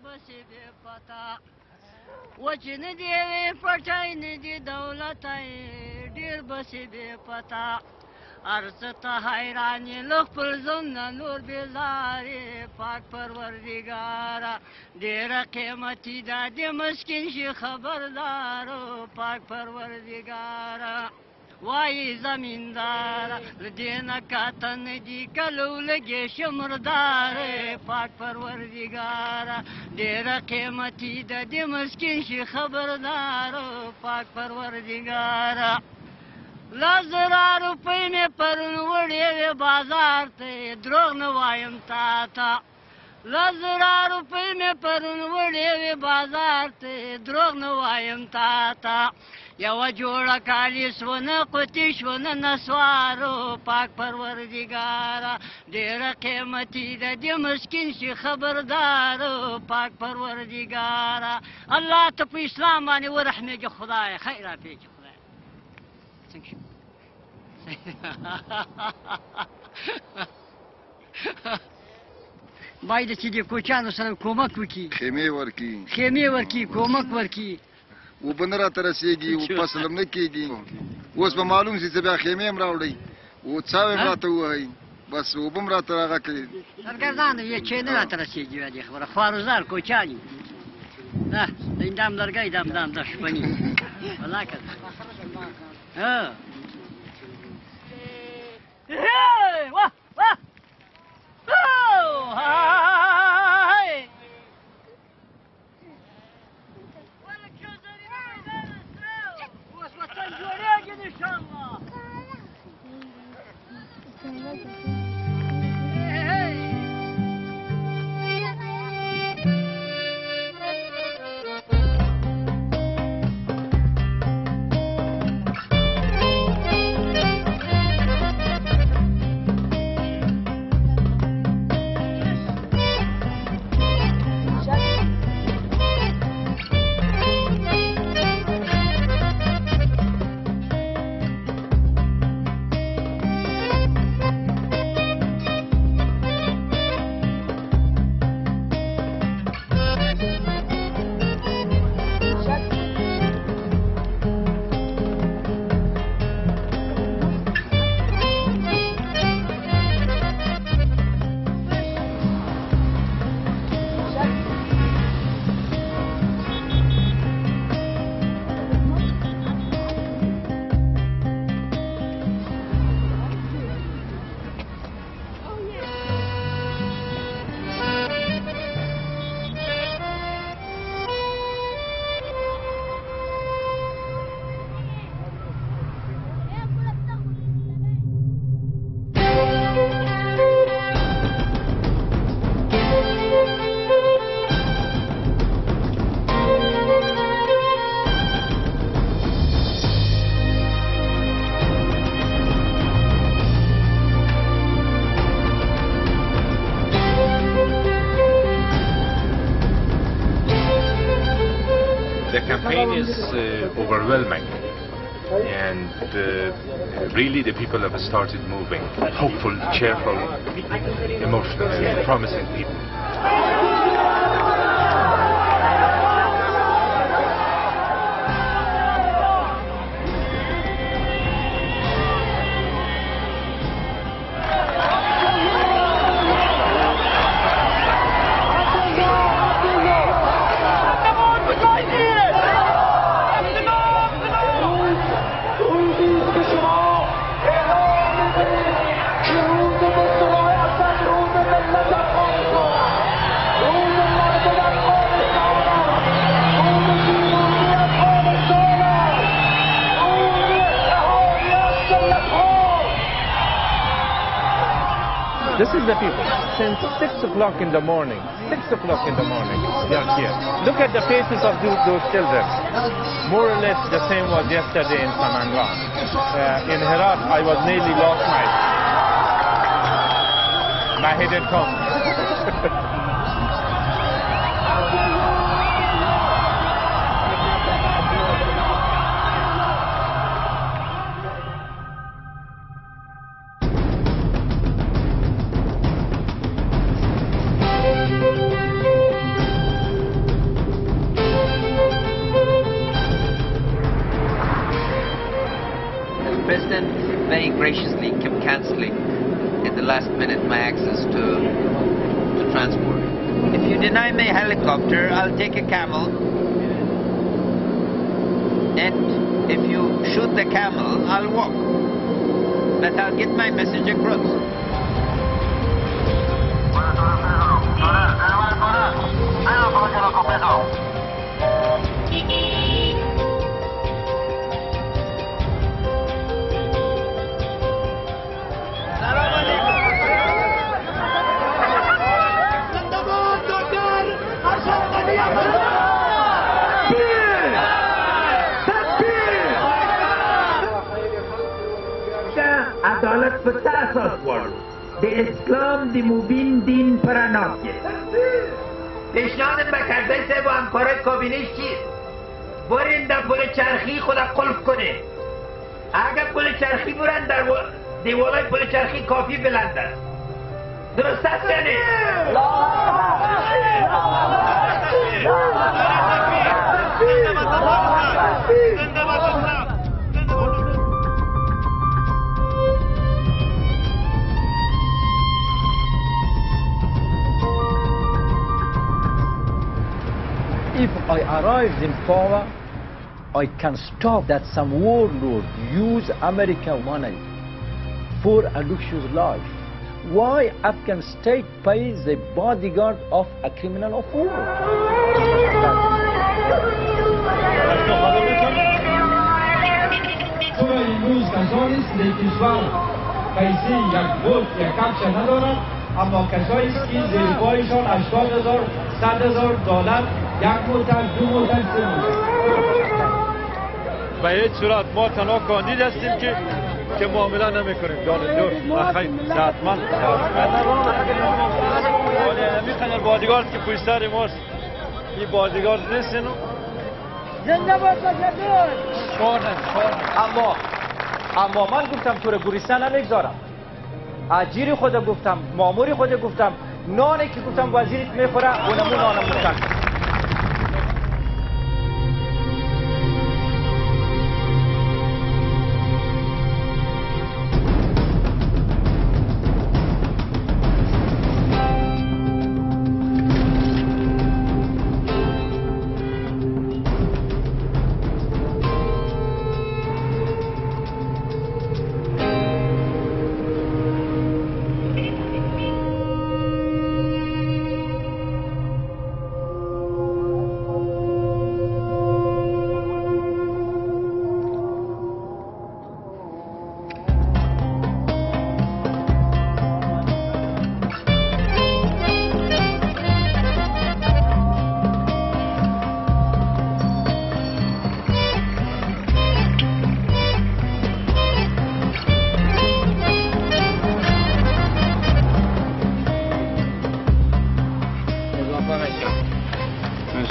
بسی بی پتا وچ ندی وی پټای ندی دولتای ډیر بسی بی پتا ارزتا حیرانی لخ پر زمنا نور بیزاری پاک پروردگارا دیر قیمتی دا دی مسکین شی خبردارو پاک پروردگارا وای زمیندارا دینا کاتن دی کلو لگی شمردار پاک پروردگارا دیر قیمتی دا دی مسکین شی خبردارو پاک پروردگارا 10,000 روپۍ مې پرون وړې وې بازار ته دروغ نه وایم تا ته 10,000 روپۍ مې پرون وړې وې بازار ته دروغ نه وایم تا ته یوه جوړه کالي سونه قوتي شونه نسوارو پاک پروردګاره ډېره قیمتي ده دې مسکین شي خبردارو پاک پروردګاره الله ته په اسلام باندې ورحمېږي خدای خیر راپېږي باید چې د کوچیانو سره کومک وکړي خیمې ورکړي کومک ورکړي اوبه نه راته رسېږي او فصل هم نه کېږي اوس به معلوم شي چې بیا خیمې هم راوړئ او څاوې هم راته ووهئ بس اوبه هم راته هغه کړي سرګردانه یې چې نه راته رسېږي بیا دې خبره خوارزار کوچیان یو نه این دام لرګی دام د شپني والله که Hey! Wah! Wah! Oh! Hi! وطن جوړېږي انشاءالله The campaign is overwhelming, and really the people have started moving. Hopeful, cheerful, emotional, promising people. This is the people. Since 6 o'clock in the morning, 6 o'clock in the morning, they are here. Look at the faces of those children. More or less the same was yesterday in Samandran. In Herat, I was nearly last night. My head had come. graciously kept cancelling at the last minute my access to transport. If you deny me a helicopter, I'll take a camel. And if you shoot the camel, I'll walk. But I'll get my message across. عدالت په څه اساس غواړو؟ د اسلام د مبین دین په رڼا کې. پیشنهاد به کرزی صاحب و همکارای کابینه‌اش چیست؟ برین در پل چرخی خود قلف کنه. اگر پل چرخی برن در دیوالای پل چرخی کافی بلند است. درست است یا نه؟ If I arrived in power, I can stop that some warlord use American money for a luxurious life. Why Afghan state pays the bodyguard of a criminal of war? اما کسایی است که زیر پایشان 80,000 100,000 دلار یک موتر 2 موتر 3 موتر. به هیچ صورت ما تنها کاندید هستیم که معامله نمیکنیم. دانشجو خیلی صحتمند میخوان بادیگارد که پشت سر ماست. این بادیگارد نیستین. زنده باد باشد. اما من گفتم تو رو گوریستان نمیگذارم. اجیری خود گفتم، ماموری خود گفتم، نانی که گفتم وزیرت میخوره اونمون نانمون کرد.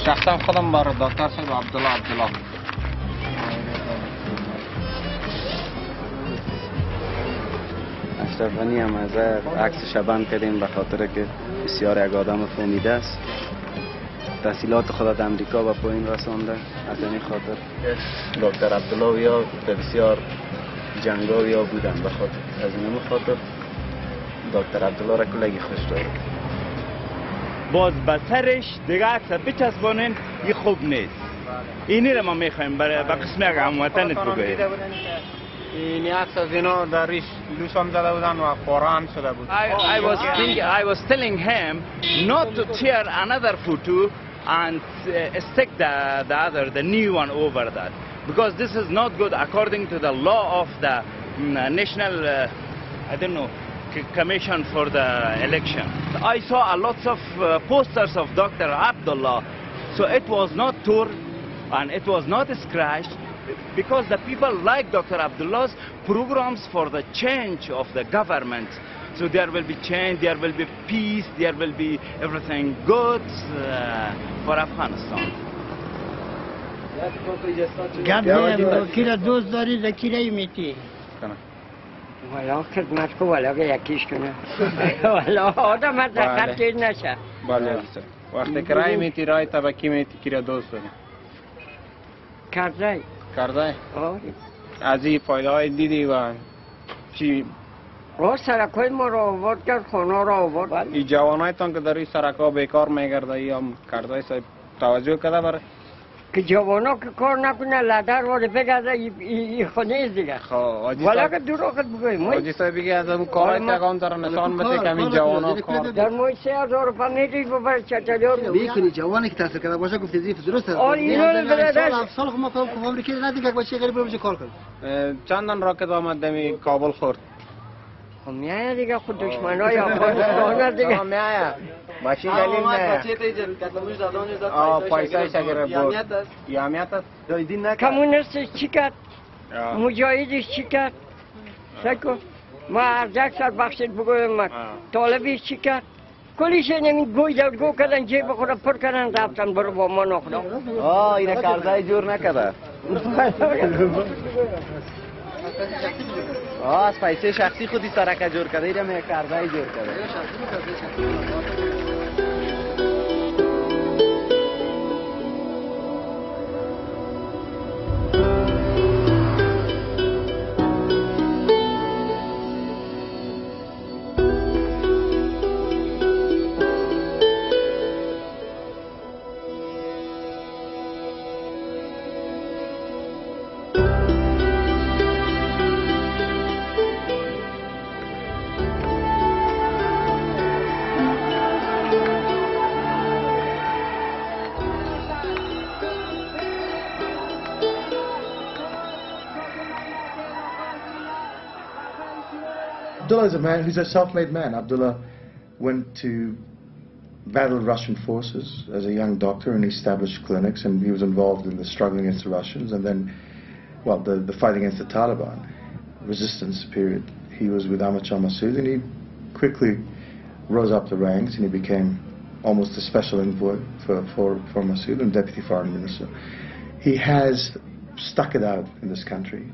شخصا خودم با دکتر صاحب عبدالله اشرف غنی هم از عکسش بند کردیم به خاطر که بسیار یک آدم فهمیده است. تحصیلات خود در امریکا به پایین رسانده. از این خاطر دکتر عبدالله یا بسیار جنگاوی ها بودن. به خاطر از این خاطر دکتر عبدالله را کلگی خوش داره. باز به سرش دیگه عکس بچسبانین این خوب نیست. اینی را ما میخوایم برای به قسم یک هموطنت بگوییم. این عکس از اینا در ریش لوس هم زده بودن و پاره هم شده بود. I was telling him not to tear another photo and stick the new one over that, because this is not good according to the law of the national I don't know, commission for the election. I saw a lot of posters of Dr. Abdullah, so it was not torn and it was not scratched, because the people like Dr. Abdullah's programs for the change of the government. So there will be change, there will be peace, there will be everything good for Afghanistan. گرد کیره دوست داری ذکیره میتی والا خدمت کو والا که یکیش کنه والا آدم از دقیق چیز نشه. بله وقتی که رای میتی رای تبکی میتی که دوست داری. کرزی از این فایده های دیدی و چی؟ سرکای ما را آورد کرد، خانه را آورد. این جوانایتان که در این سرکا بیکار میگرده یا هم کارزای صاحب توجه کرده برای؟ که جوانا که کار نکنه لدر وارد بگرده این خانه است دیگه. ولی که دروغ بگویم. حاجی صاحب بگه از اون کارای تگان در نشان بده که همین جوانا کار. در ماه 3000 روپیه میگی ببر چطوریار میکنی جوانی که تحصیل کرده باشه گفتی زیف درست است. سال خب ما که آمریکا ندیگه که بچه غریب رو کار کنه. چندان راکت آمد دمی کابل خورد. خب میایه دیگه خود دشمنای افغانستان دیگه. میایه. ماشین دلیل نه. پیسه شگر بود. یامیت است. کمونیستش چی کرد؟ مجاهدش چی کرد؟ سکو ما ارزک سر بخشید بگویم من. طالبش چی کرد؟ کلیش نمی گوی کردن جیب خود پر کردن رفتن برو با ما نخدا. اینه کارزای جور نکرده. از پیسه شخصی خودی سرکه جور کرده. اینه می کارزای جور کرده. Abdullah is a man who's a self-made man. Abdullah went to battle Russian forces as a young doctor and established clinics, and he was involved in the struggle against the Russians and then, well, the fight against the Taliban, resistance period. He was with Ahmad Shah Massoud and he quickly rose up the ranks and he became almost a special envoy for Massoud and deputy foreign minister. He has stuck it out in this country.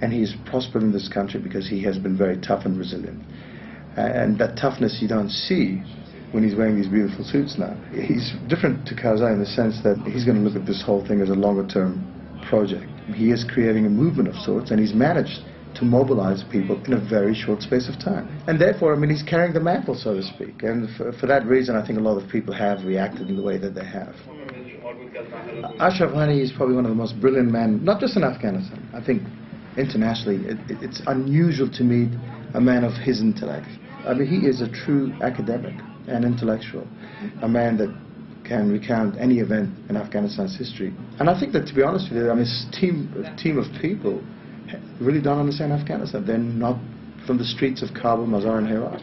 And he's prospered in this country because he has been very tough and resilient. And that toughness you don't see when he's wearing these beautiful suits now. He's different to Karzai in the sense that he's going to look at this whole thing as a longer-term project. He is creating a movement of sorts, and he's managed to mobilize people in a very short space of time. And therefore, I mean, he's carrying the mantle, so to speak. And for that reason, I think a lot of people have reacted in the way that they have. Ashraf Ghani is probably one of the most brilliant men, not just in Afghanistan. I think internationally, it's unusual to meet a man of his intellect. I mean, he is a true academic and intellectual, a man that can recount any event in Afghanistan's history. And I think that, to be honest with you, I mean, his team of people really don't understand Afghanistan. They're not from the streets of Kabul, Mazar and Herat.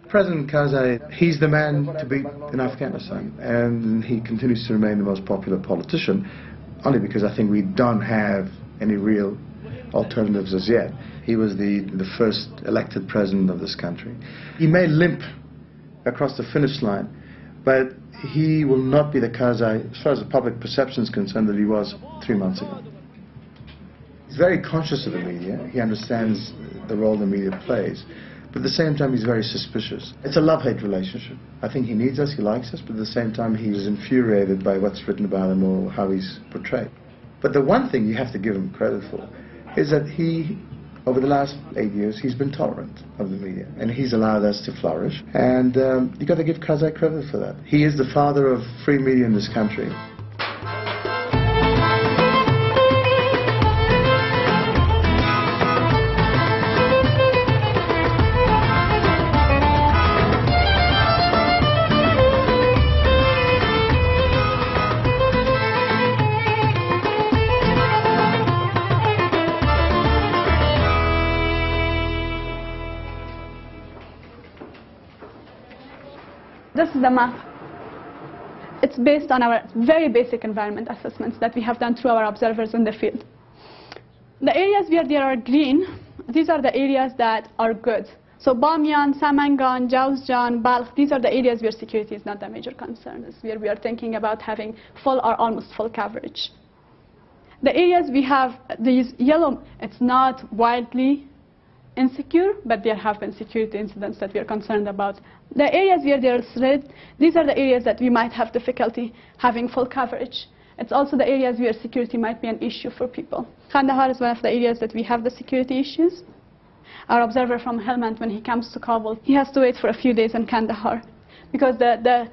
President Karzai, he's the man to beat in Afghanistan, and he continues to remain the most popular politician, only because I think we don't have any real alternatives as yet. He was the first elected president of this country. He may limp across the finish line, but he will not be the Karzai, as far as the public perception is concerned, that he was 3 months ago. He's very conscious of the media. He understands the role the media plays. But at the same time, he's very suspicious. It's a love-hate relationship. I think he needs us, he likes us, but at the same time, he's infuriated by what's written about him or how he's portrayed. But the one thing you have to give him credit for is that he, over the last 8 years, he's been tolerant of the media, and he's allowed us to flourish. And you've got to give Karzai credit for that. He is the father of free media in this country. This is the map. It's based on our very basic environment assessments that we have done through our observers in the field. The areas where there are green, these are the areas that are good. So Bamiyan, Samangan, Jawzjan, Balkh, these are the areas where security is not a major concern. It's where we are thinking about having full or almost full coverage. The areas we have these yellow, it's not wildly insecure, but there have been security incidents that we are concerned about. The areas where there is red, these are the areas that we might have difficulty having full coverage. It's also the areas where security might be an issue for people. Kandahar is one of the areas that we have the security issues. Our observer from Helmand, when he comes to Kabul, he has to wait for a few days in Kandahar because the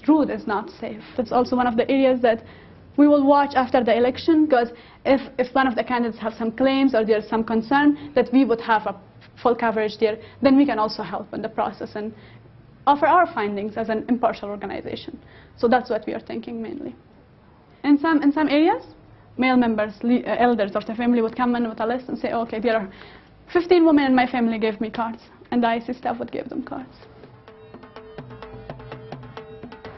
route is not safe. That's also one of the areas that we will watch after the election, because if one of the candidates have some claims or there's some concern, that we would have a full coverage there, then we can also help in the process and offer our findings as an impartial organization. So that's what we are thinking mainly. In some areas, male members, elders of the family would come in with a list and say, okay, there are 15 women in my family gave me cards, and the IC staff would give them cards.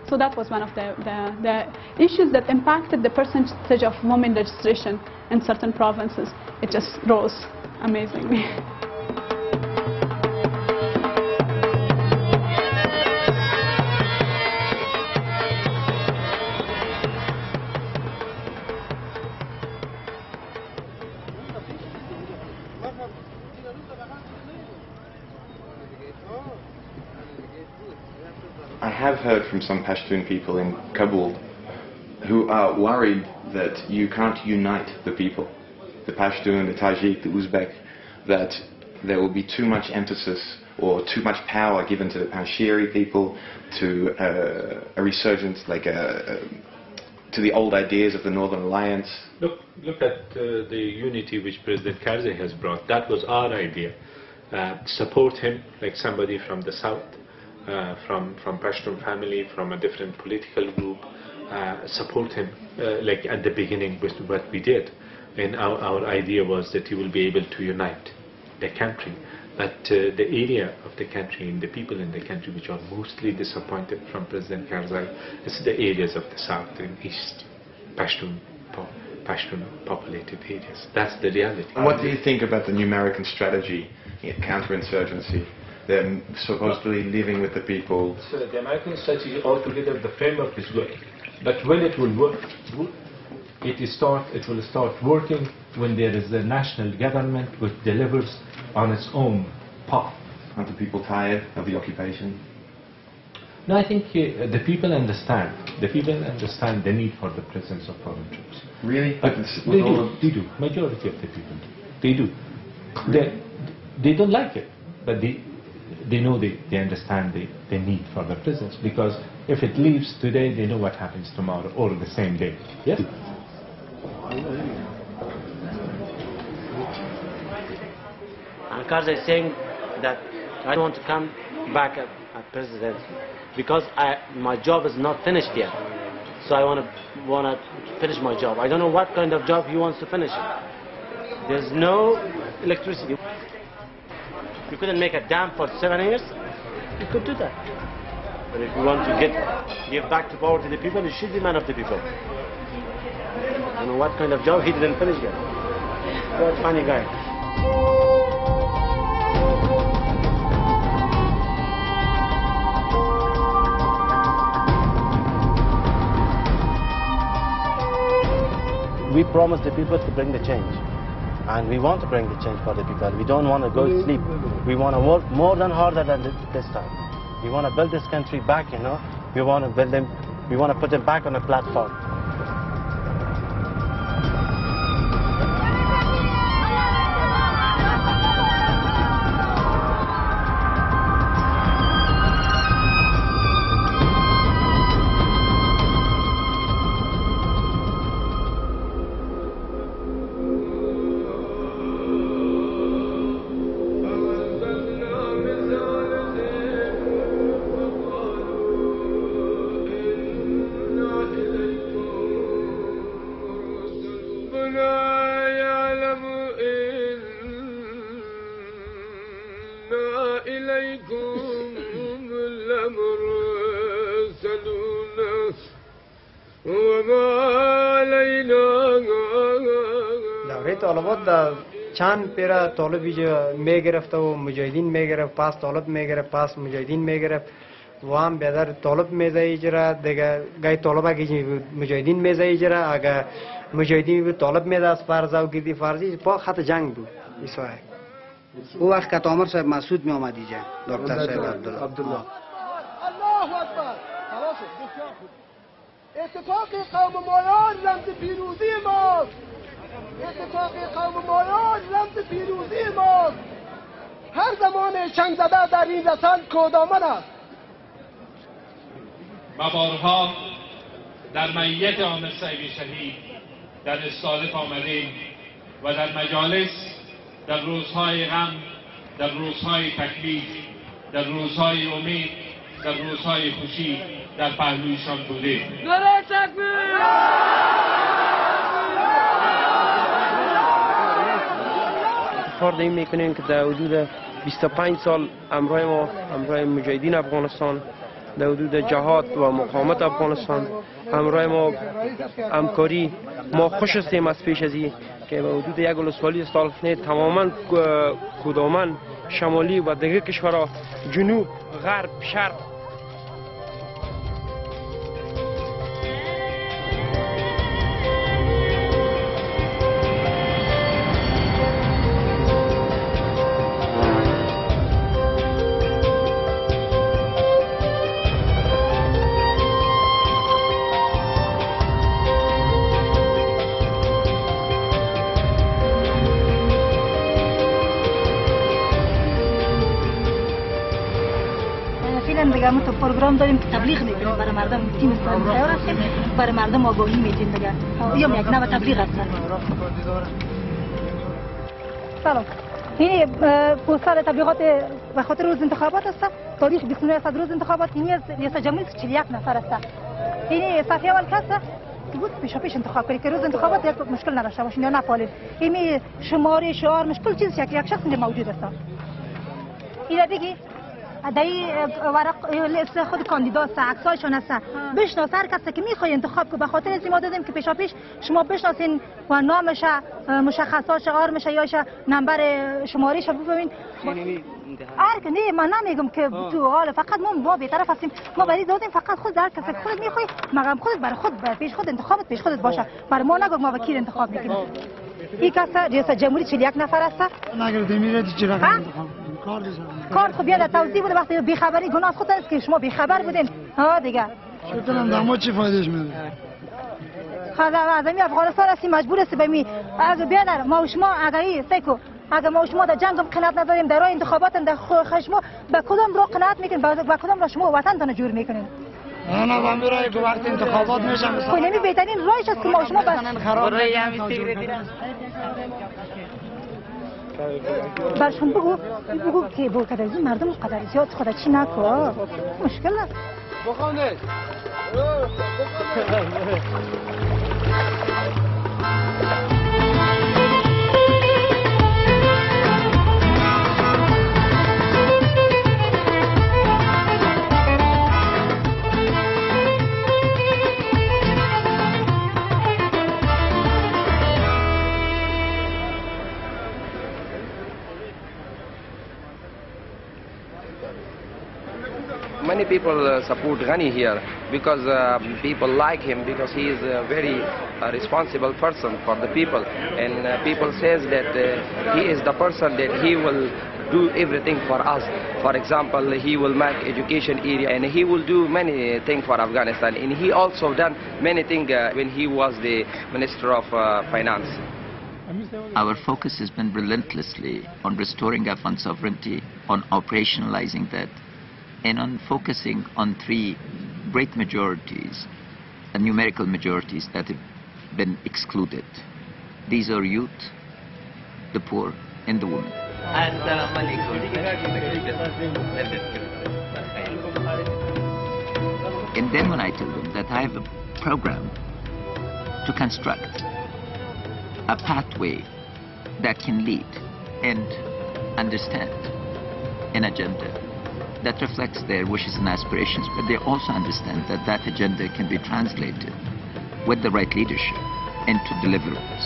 So that was one of the issues that impacted the percentage of women registration in certain provinces. It just rose amazingly. I have heard from some Pashtun people in Kabul who are worried that you can't unite the people, the Pashtun, the Tajik, the Uzbek, that there will be too much emphasis or too much power given to the Panjshiri people, to a resurgence, like to the old ideas of the Northern Alliance. Look at the unity which President Karzai has brought. That was our idea. Support him like somebody from the south. From Pashtun family, from a different political group, support him like at the beginning with what we did. And our idea was that he will be able to unite the country. But the area of the country and the people in the country which are mostly disappointed from President Karzai is the areas of the south and east, Pashtun populated areas. That's the reality. And what do you think about the new American strategy, counterinsurgency? They're supposedly living with the people. So the American strategy altogether, the framework is good. But when it will work, it will start working when there is a national government which delivers on its own path. Aren't the people tired of the occupation? No, I think the people understand. The people understand the need for the presence of foreign troops. Really? They do. Majority of the people do. They do. They don't like it, but they know they understand the need for the presence, because if it leaves today, they know what happens tomorrow or the same day. Yes? And Karzai is saying that I don't want to come back as president because my job is not finished yet. So I want to finish my job. I don't know what kind of job he wants to finish it. There's no electricity. You couldn't make a dam for 7 years. You could do that. But if you want to give back to power to the people, you should be man of the people. I don't know what kind of job he didn't finish yet. What a funny guy. We promised the people to bring the change. And we want to bring the change for the people. We don't want to go to sleep. We want to work more than harder than this time. We want to build this country back, you know. We want to build them, we want to put them back on a platform. چند پیرا طالبی میگرفت و مجاهدین میگرفت، پاس طالب میگرفت، پاس مجاهدین میگرفت و هم بیادر طالب میزه ایجرا دیگه گای طالب اگه مجاهدین میزه ایجرا اگه مجاهدین بود طالب میزه از فرزا و گردی فرزی پا خط جنگ بود ایسای او وقت که تامر صاحب مسعود می آمد اینجا دکتر صاحب عبدالله اتفاق قوم مایان رمز پیروزی ماست. اتفاق قوم مایان رمز پیروزی ماست. هر زمان چنگ زده در این رسن کودامن است. و بارها در میت عامر سعیدی شهید در استالف آمدیم و در مجالس در روزهای غم، در روزهای تکلیف، در روزهای امید، در روزهای خوشی در پهلویشان بودیم. نعره تکبیر! افتخار این میکنیم که در حدود 25 سال همراه ما، همراه مجاهدین افغانستان، در حدود جهاد و مقاومت افغانستان همراه ما همکاری. ما خوش هستیم از پیش از این که به حدود یک ولسوالی سالخانه تماما کدامن شمالی و دیگر کشورها جنوب، غرب، شرق دیگه ما تو پروگرام داریم که تبلیغ میکنیم برای مردم، تیم سال تیار هستیم برای مردم آگاهی میدیم دیگه. یا یک نوع تبلیغ هست. سلام. این پوستر تبلیغات به خاطر روز انتخابات است. تاریخ 29 از روز انتخابات. این ریاست جمهوری 41 نفر است. این صفحه اول کسه که بود پیش انتخاب کنید که روز انتخابات یک مشکل نداشته باشین یا نپالید. این شماره شعار مشکل چیزی که یک شخص موجود است. اینا دیگه دایی ورق لیست خود کاندیدا است، عکسایشون است. بشناس هر کسی که میخوای انتخاب که به خاطر از ما دادیم که پیشا پیش شما بشناسین و نامش، مشخصاتش، آرمش یاش، نمبر شمارهش ببینید. نه من نمیگم که تو حال فقط ما به طرف هستیم. ما برای دادیم فقط خود هر کسی خودت میخوای مقام خودت برای خود پیش خود انتخابت پیش خودت باشه. برای ما نگو ما وکیل انتخاب میکنیم. این کس ریاست جمهوری 41 نفر است. نگرده میره چی رقم انتخاب کار خب بیاد توضیح بده. وقتی بیخبری گناه خود است که شما بیخبر بودین. ها دیگه شکرم دما چی فایدهش میده؟ خدا اعظمی افغانستان هستی مجبور هستی بمی اگه بیادر ما و شما اگه سیکو اگه ما و شما در جنگ هم قناعت نداریم در راه انتخابات هم در خشم به کدام راه قناعت میکنین به کدام راه شما وطن تون جور میکنین؟ نه با میرای که وقت انتخابات میشم خب نمی بهترین راهش است که ما و شما بس برشون بگو که بو کدر زی مردم قدر زیاد خدا چی نکو مشکل است. بخونده Many people support Ghani here because people like him because he is a very responsible person for the people, and people says that he is the person that he will do everything for us. For example, he will make education area and he will do many things for Afghanistan, and he also done many things when he was the Minister of Finance. Our focus has been relentlessly on restoring Afghan sovereignty, on operationalizing that, and on focusing on three great majorities, numerical majorities that have been excluded. These are youth, the poor, and the women. And then when I told them that I have a program to construct a pathway that can lead and understand an agenda that reflects their wishes and aspirations, but they also understand that that agenda can be translated with the right leadership into deliverables.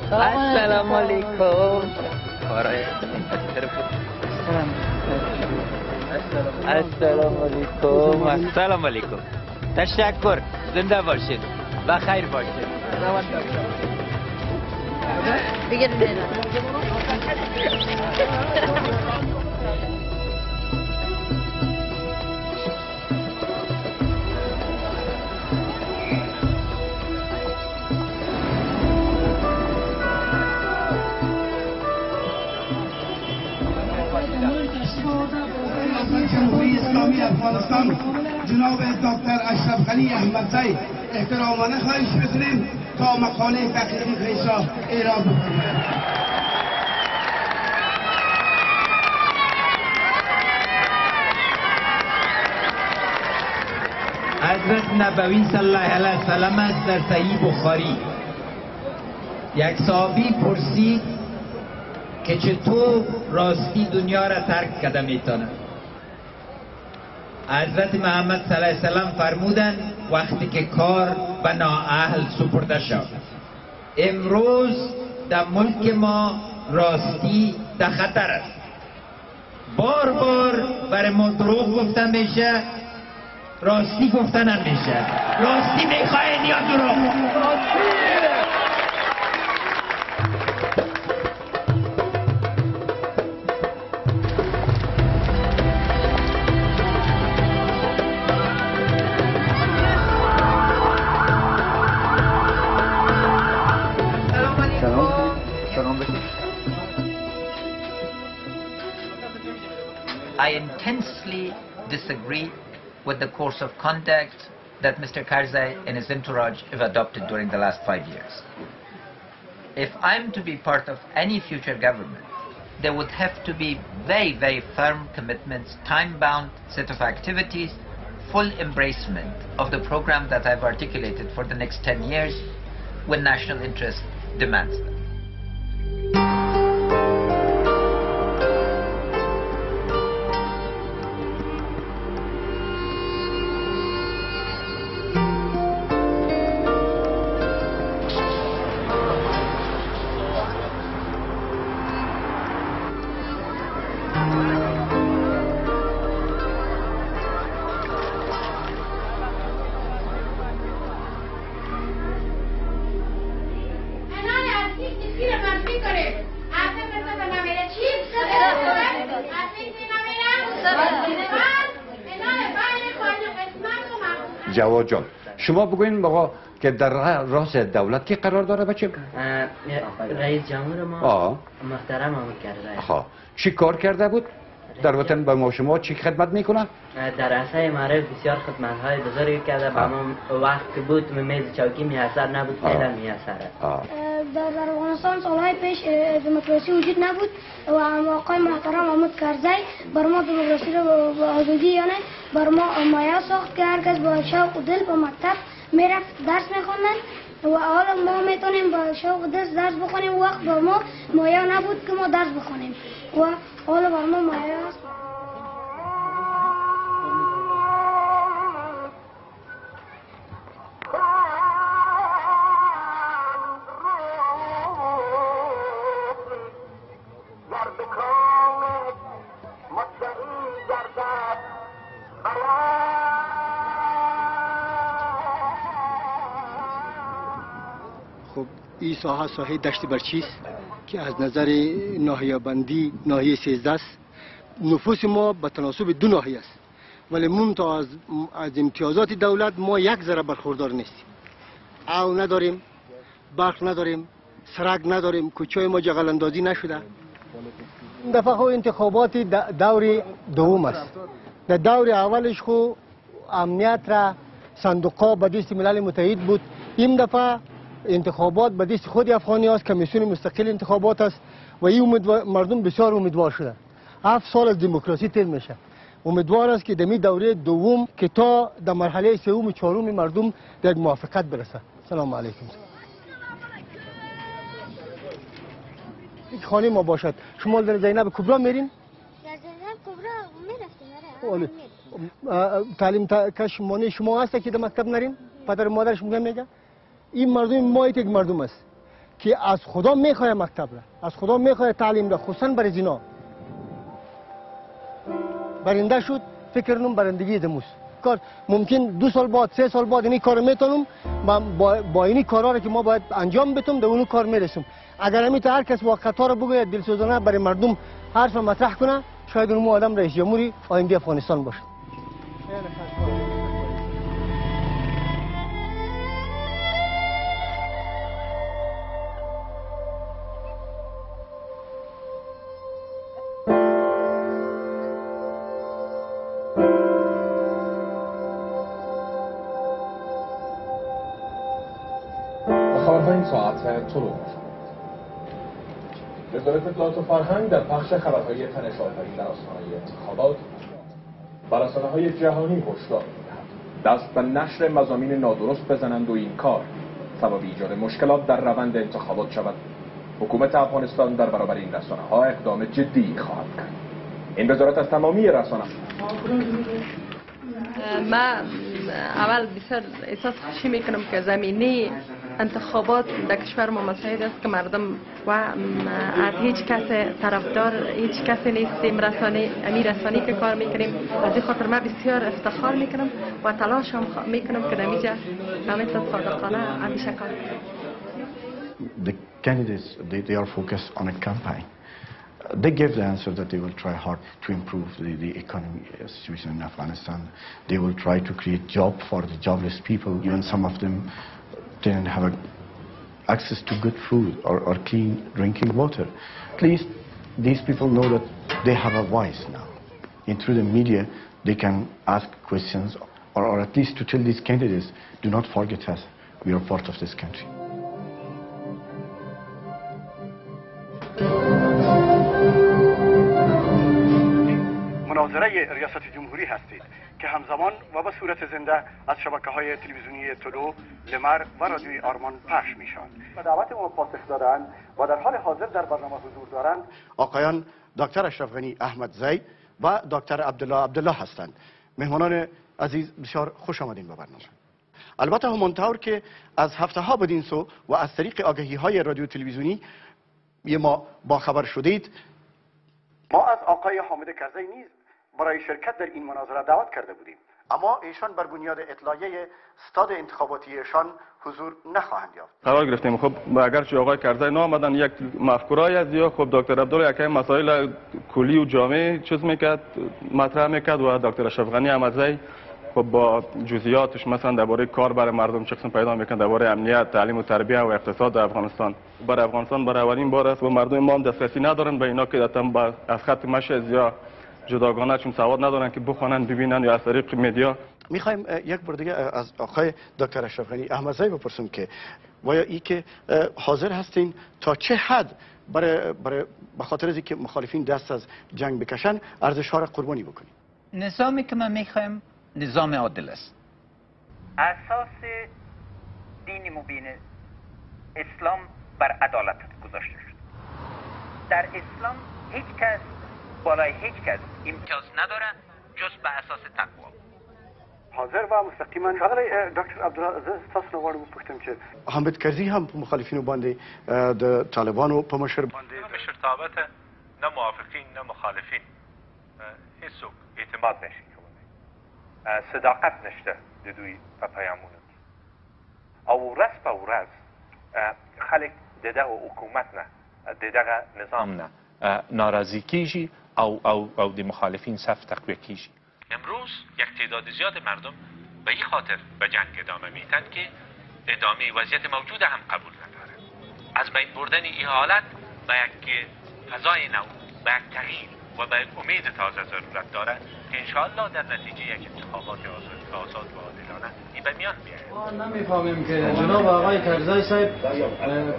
Assalamu alaikum. Assalamu alaikum. Assalamu alaikum. Tashakkur. Zinda bashid. Ba khair bashid. جمهوری اسلامی افغانستان جناب دکتر اشرف غنی احمدزی احترامانه خواهش می‌کنیم تا مقاله تحقیقی خیش را اعلام بکنیم. حضرت نبوی صلی الله علیه وسلم است در صحیح بخاری. یک صحابی پرسید که چطور راستی دنیا را ترک کرده میتونه. حضرت محمد صلی الله علیه وسلم فرمودند وقتی که کار به نااهل سپرده شد. امروز در ملک ما راستی در خطر است. بار بار برای ما دروغ گفته میشه، راستی گفته نمیشه. راستی میخواین یا دروغ؟ I intensely disagree with the course of conduct that Mr. Karzai and his entourage have adopted during the last 5 years. If I'm to be part of any future government, there would have to be very, very firm commitments, time-bound set of activities, full embracement of the program that I've articulated for the next 10 years when national interest demands them. جواد جان شما بگوین بابا که در راس دولت کی قرار داره بچه؟ رئیس جمهور ما محترم حامد کرزی. چی کار کرده بود؟ در وطن به ما شما چی خدمت میکنه؟ در عرصه معارف بسیار خدمت‌های بزرگی کرده. با ما وقت که بود میز چوکی میسر نبود، فعلا میسره. در افغانستان سالهای پیش دموکراسی وجود نبود و آقای محترم حامد کرزی بر ما دموکراسی رو به آزادی یعنی بر ما مایه ساخت که هر کس با شوق و دل به مکتب میرفت درس میخوندن و حالا ما میتونیم با شوق و دل درس بخونیم. وقت بر ما مایه نبود که ما درس بخونیم و حالا بر ما مایه است. خب این ساحه دشت برچی است که از نظر ناحیه بندی ناحیه 13 است. نفوس ما به تناسب دو ناحیه است ولی ممتاز از امتیازات دولت ما یک ذره برخوردار نیستیم. آب نداریم، برق نداریم، سرک نداریم، کوچه‌های ما جغل اندازی نشده. این دفعه خو انتخابات دور دوم است. در دور اولش خو امنیت را صندوق‌ها به دست ملل متحد بود. این دفعه انتخابات به دست خود افغانی است. کمیسیون مستقل انتخابات است و این مردم بسیار امیدوار شده. 7 سال از دموکراسی تیر میشه. امیدوار است که در دوره دوم که تا در مرحله سوم و چهارم مردم در موافقت برسه. سلام علیکم. یک خانه ما باشد. شما در زینب کبرا میرین؟ در زینب کبرا میرفتیم. تعلیم کش مانع شما هست که در مکتب نرین؟ پدر و مادرش میگه این مردم ما یک مردم است که از خدا میخواه مکتب را، از خدا میخواه تعلیم را، خصوصا برای زنا. برنده شد فکر کنم برندگی دموس کار ممکن 2 سال بعد 3 سال بعد این کار میتونم با این کارا را که ما باید انجام بدم در اون کار میرسم. اگر همین هر کس واقعا را بگوید دلسوزانه برای مردم حرف مطرح کنه شاید اون آدم رئیس جمهوری آینده افغانستان باشه. 14 ساعت طلوع می‌شود. وزارت اطلاعات و فرهنگ در پخش خبرهای تنش‌آفرین در آستانه انتخابات بر رسانه‌های جهانی هشدار می‌دهد دست به نشر مضامین نادرست بزنند و این کار سبب ایجاد مشکلات در روند انتخابات شود. حکومت افغانستان در برابر این رسانه‌ها اقدام جدی خواهد کرد. این وزارت از تمامی رسانه‌ها من اول بسیار احساس خوشی میکنم که زمینه انتخابات در کشور ما مساعد است که مردم و از هیچ کس طرفدار هیچ کسی نیستیم. رسانه که کار میکنیم، از این خاطر من بسیار افتخار میکنم و تلاش هم میکنم که نمیجا همین صادقانه همیشه کار کنم. The candidates, they are focused on a campaign. They gave the answer that they will try hard to improve the economy situation in Afghanistan. They will try to create job for the jobless people. Even some of them didn't have access to good food or clean drinking water. At least these people know that they have a voice now. And through the media, they can ask questions or at least to tell these candidates, do not forget us. We are part of this country. مناظره ریاست جمهوری هستید که همزمان و به صورت زنده از شبکه‌های تلویزیونی طلوع، لمر و رادیوی آرمان پخش می‌شود. و دعوت ما پاسخ دادند و در حال حاضر در برنامه حضور دارند آقایان دکتر اشرف غنی احمد زی و دکتر عبدالله هستند. مهمانان عزیز بسیار خوش آمدین به برنامه. البته همانطور که از هفته‌ها بدین سو و از طریق آگهی‌های رادیو تلویزیونی ما با خبر شدید، ما از آقای حامد کرزی نیز برای شرکت در این مناظره دعوت کرده بودیم، اما ایشان بر بنیاد اطلاعیه ستاد انتخاباتی ایشان حضور نخواهند یافت. قرار گرفتیم خب اگرچه آقای کرزی نامدن یک مفکورای از یا خب دکتر عبدالله یک مسائل کلی و جامع چیز میکرد مطرح میکرد و دکتر اشرف غنی احمدزی خب با جزئیاتش مثلا درباره کار برای مردم چه قسم پیدا میکنه، درباره امنیت، تعلیم و تربیت و اقتصاد در افغانستان. برای افغانستان برای اولین بار است و مردم ما هم دسترسی ندارن به اینا که از خط مشی یا جداگانه چون سواد ندارن که بخونن ببینن یا از طریق مدیا. میخوایم یک بار دیگه از آقای دکتر اشرف غنی احمدزی بپرسم که وایا ای که حاضر هستین تا چه حد برای به خاطر از اینکه مخالفین دست از جنگ بکشن ارزش ها را قربانی بکنید؟ نظامی که ما میخوایم نظام عادل است. اساس دین مبین اسلام بر عدالت گذاشته شد. در اسلام هیچ کس بالای هیچ کس امتیاز نداره جز به اساس تقوا. حاضر و مستقیما خبر دکتر عبدالله تاسو نو وړو پښتم چې حامد کرزی هم په مخالفینو باندې د طالبانو په مشر باندې مشر ثابت نه موافقین نه مخالفین هیڅ څوک اعتماد نشي کولی. صداقت نشته د دوی په پیامونو او ورځ په ورځ خلک دغه حکومت نه دغه نظام نه ناراضی کیږي او د مخالفین صف تقویه کیږي. امروز یک تعداد زیاد مردم به این خاطر به جنگ ادامه میدن که ادامه وضعیت موجود هم قبول نداره. از بین بردن این حالت به یک فضای نو، به یک تغییر و به امید تازه ضرورت داره که انشاءالله در نتیجه یک انتخابات آزاد و عادلانه این به میان بیاید. ما نمیفهمیم که جناب آقای کرزی صاحب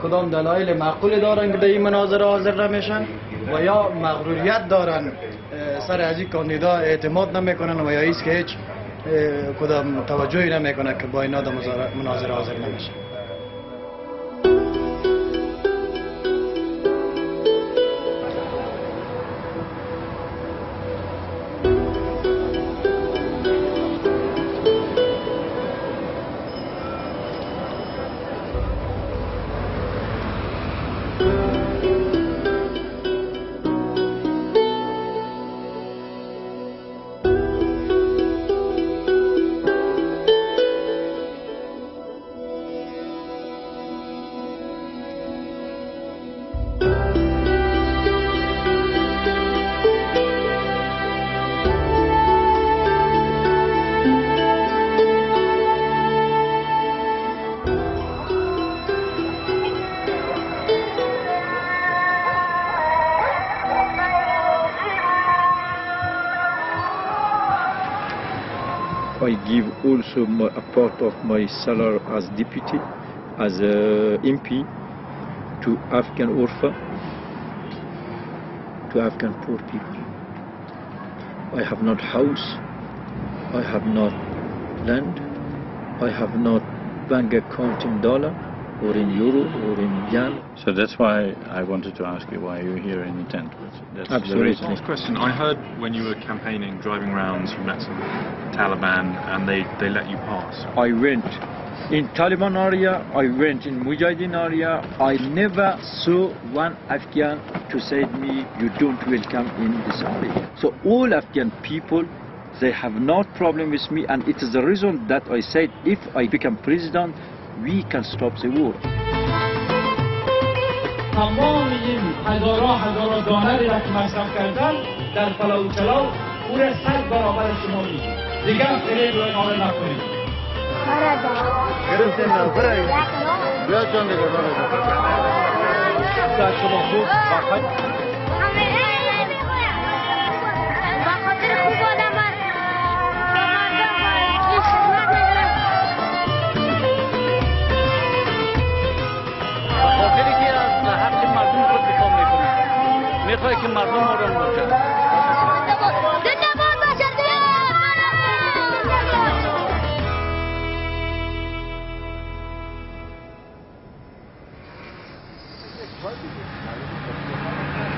کدام دلایل معقولی دارن که در این مناظره حاضر نمیشن و یا مغروریت دارن سر از این کاندیدا اعتماد نمیکنن و یا ایست که هیچ کدام توجهی نمیکنه که با اینا در مناظره حاضر نمیشن. I give also a part of my salary as deputy as a MP to Afghan orphan, to Afghan poor people. I have not house, I have not land, I have not bank account in dollar or in euro or in yen. So that's why I wanted to ask you why you're here in the tent. That's Absolutely. the reason. Last question. I heard when you were campaigning, driving around, you met some Taliban and they let you pass. I went in Taliban area, I went in Mujahideen area. I never saw one Afghan to say to me, you don't welcome in this area. So all Afghan people, they have not problem with me, and it is the reason that I said if I become president, we can stop the war. تمام این هزاران دانری را که مصرف کردن در فلا و چلا پور 100 برابر شما میگه. دیگه فریب رو ادامه نکنید. بیا جان دیگه شما خوب بخیر. بخاطر خوب آدم خاطری که از حق مردم خود دفاع میکنه، میخواد که مردم آرام باشن.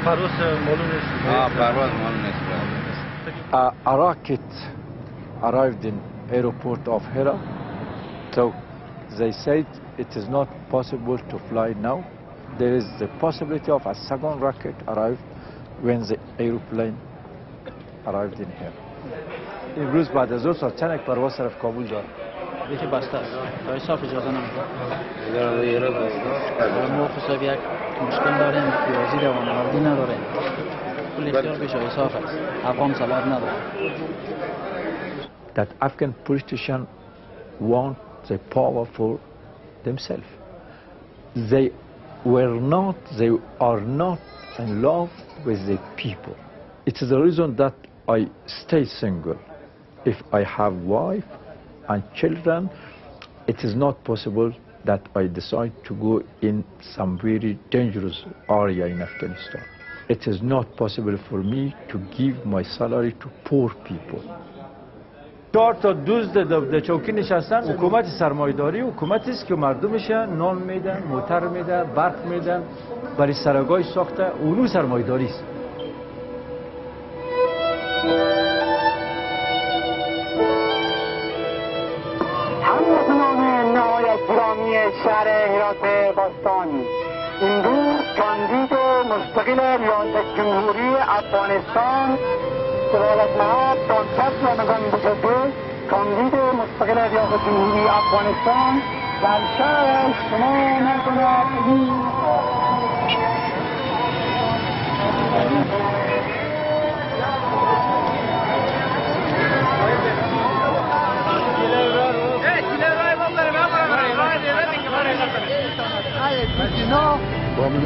پرواز معلوم نیست. پرواز معلوم نیست. A rocket arrived in airport of Hira, so they said it is not possible to fly now. There is the possibility of a second rocket arrive when the airplane arrived in Hira. امروز بعد از 2 ساعت چند پرواز طرف کابل داره؟ یکی بسته است. تا حساب اجازه نمیده. ما خصوصا یک مشکل داریم که وزیر امنیتی نداره. کل اختیار پیش حساب است. افغان سوار نداره. That Afghan politicians want the power for themselves. They are not in love with the people. It is the reason that I stay single. If I have wife and children, it is not possible that I decide to go in some very dangerous area in Afghanistan. It is not possible for me to give my salary to poor people. 4 تا دوز در چوکی نشستن. حکومت سرمایه‌داری حکومتی است که مردمش نان میدن، موتر میدن، برق میدن، برای سرگاه ساخته. اونو سرمایه‌داری است. هموطنان نهایت گرامی شهر هرات باستانی، این روز کاندید مستقل ریاست جمهوری افغانستان سلالت نهاد 500 رمضان بزرگه، کاندید مستقل ریاست جمهوری افغانستان در شهر شما می‌کند.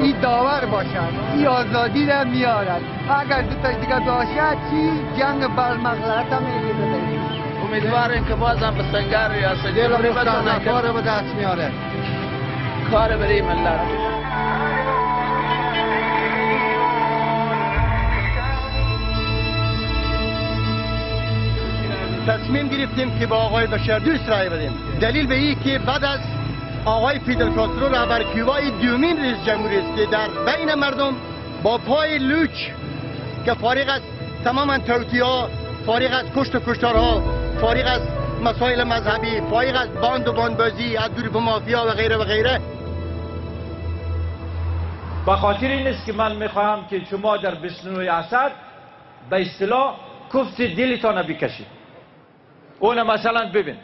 این داور باشد، این آزادی را میارد. اگر دوتاش دیگه باشد چی جنگ برمغلط هم میگیره. امیدواریم که بازم به سنگر ریاست جمهوری بتونه کار به دست میاره. کار برای ملت. تصمیم گرفتیم که با آقای بشار دوست رای بدیم. دلیل به این که بعد از آقای فیدل کاسترو رهبر کیوبا دومین رئیس جمهوری است که در بین مردم با پای لوچ که فارغ از تماما توطئه‌ها، فارغ از کشت و کشتارها، فارغ از مسائل مذهبی، فارغ از باند و باندبازی، از گروه مافیا و غیره و غیره. به خاطر این است که من میخواهم که شما در 29 اسد به اصطلاح کوفت دلتان بکشید. اون مثلا ببین،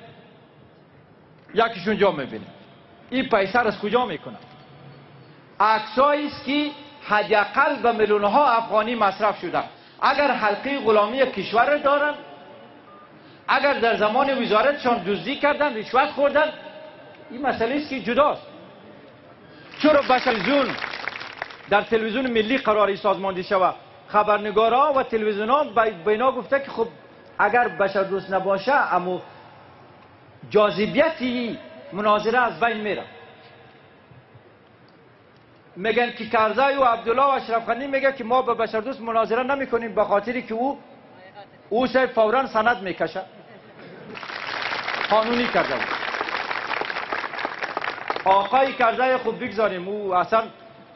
یکیشون جا میبینه این پیسه از کجا میکنه؟ عکسایی است که حداقل به میلیون‌ها افغانی مصرف شده. اگر حلقه غلامی کشور را دارن، اگر در زمان وزارتشان دزدی کردن، رشوت خوردن، این مسئله است که جداست. چرا در تلویزیون ملی قراری سازماندهی شود؟ خبرنگارها و تلویزیون‌ها به اینا گفته که خب اگر بشر دوست نباشه اما جاذبیتی مناظره از بین میره. میگن که کرزای و عبدالله و اشرف غنی میگه که ما به بشردوست مناظره نمیکنیم به خاطری که او صاحب فورا سند میکشه، قانونی کرده بود. آقای کرزای خوب بگذاریم، او اصلا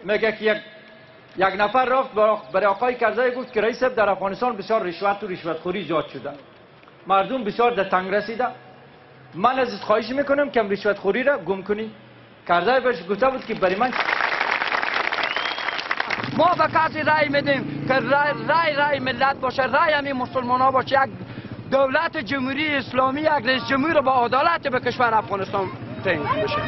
میگه که یک نفر رفت برای آقای کرزای گفت که رئیس در افغانستان بسیار رشوت و رشوتخوری ایجاد شده، مردم بسیار در تنگ رسیده، من ازت خواهش میکنم که رشوتخوری را گم کنی. کرزای بهش گفته بود که برای من ما به کسی رای میدیم که رای ملت باشه، رای همین مسلمان ها باشه، یک دولت جمهوری اسلامی، یک رئیس جمهور با عدالت به کشور افغانستان تعیین بشه.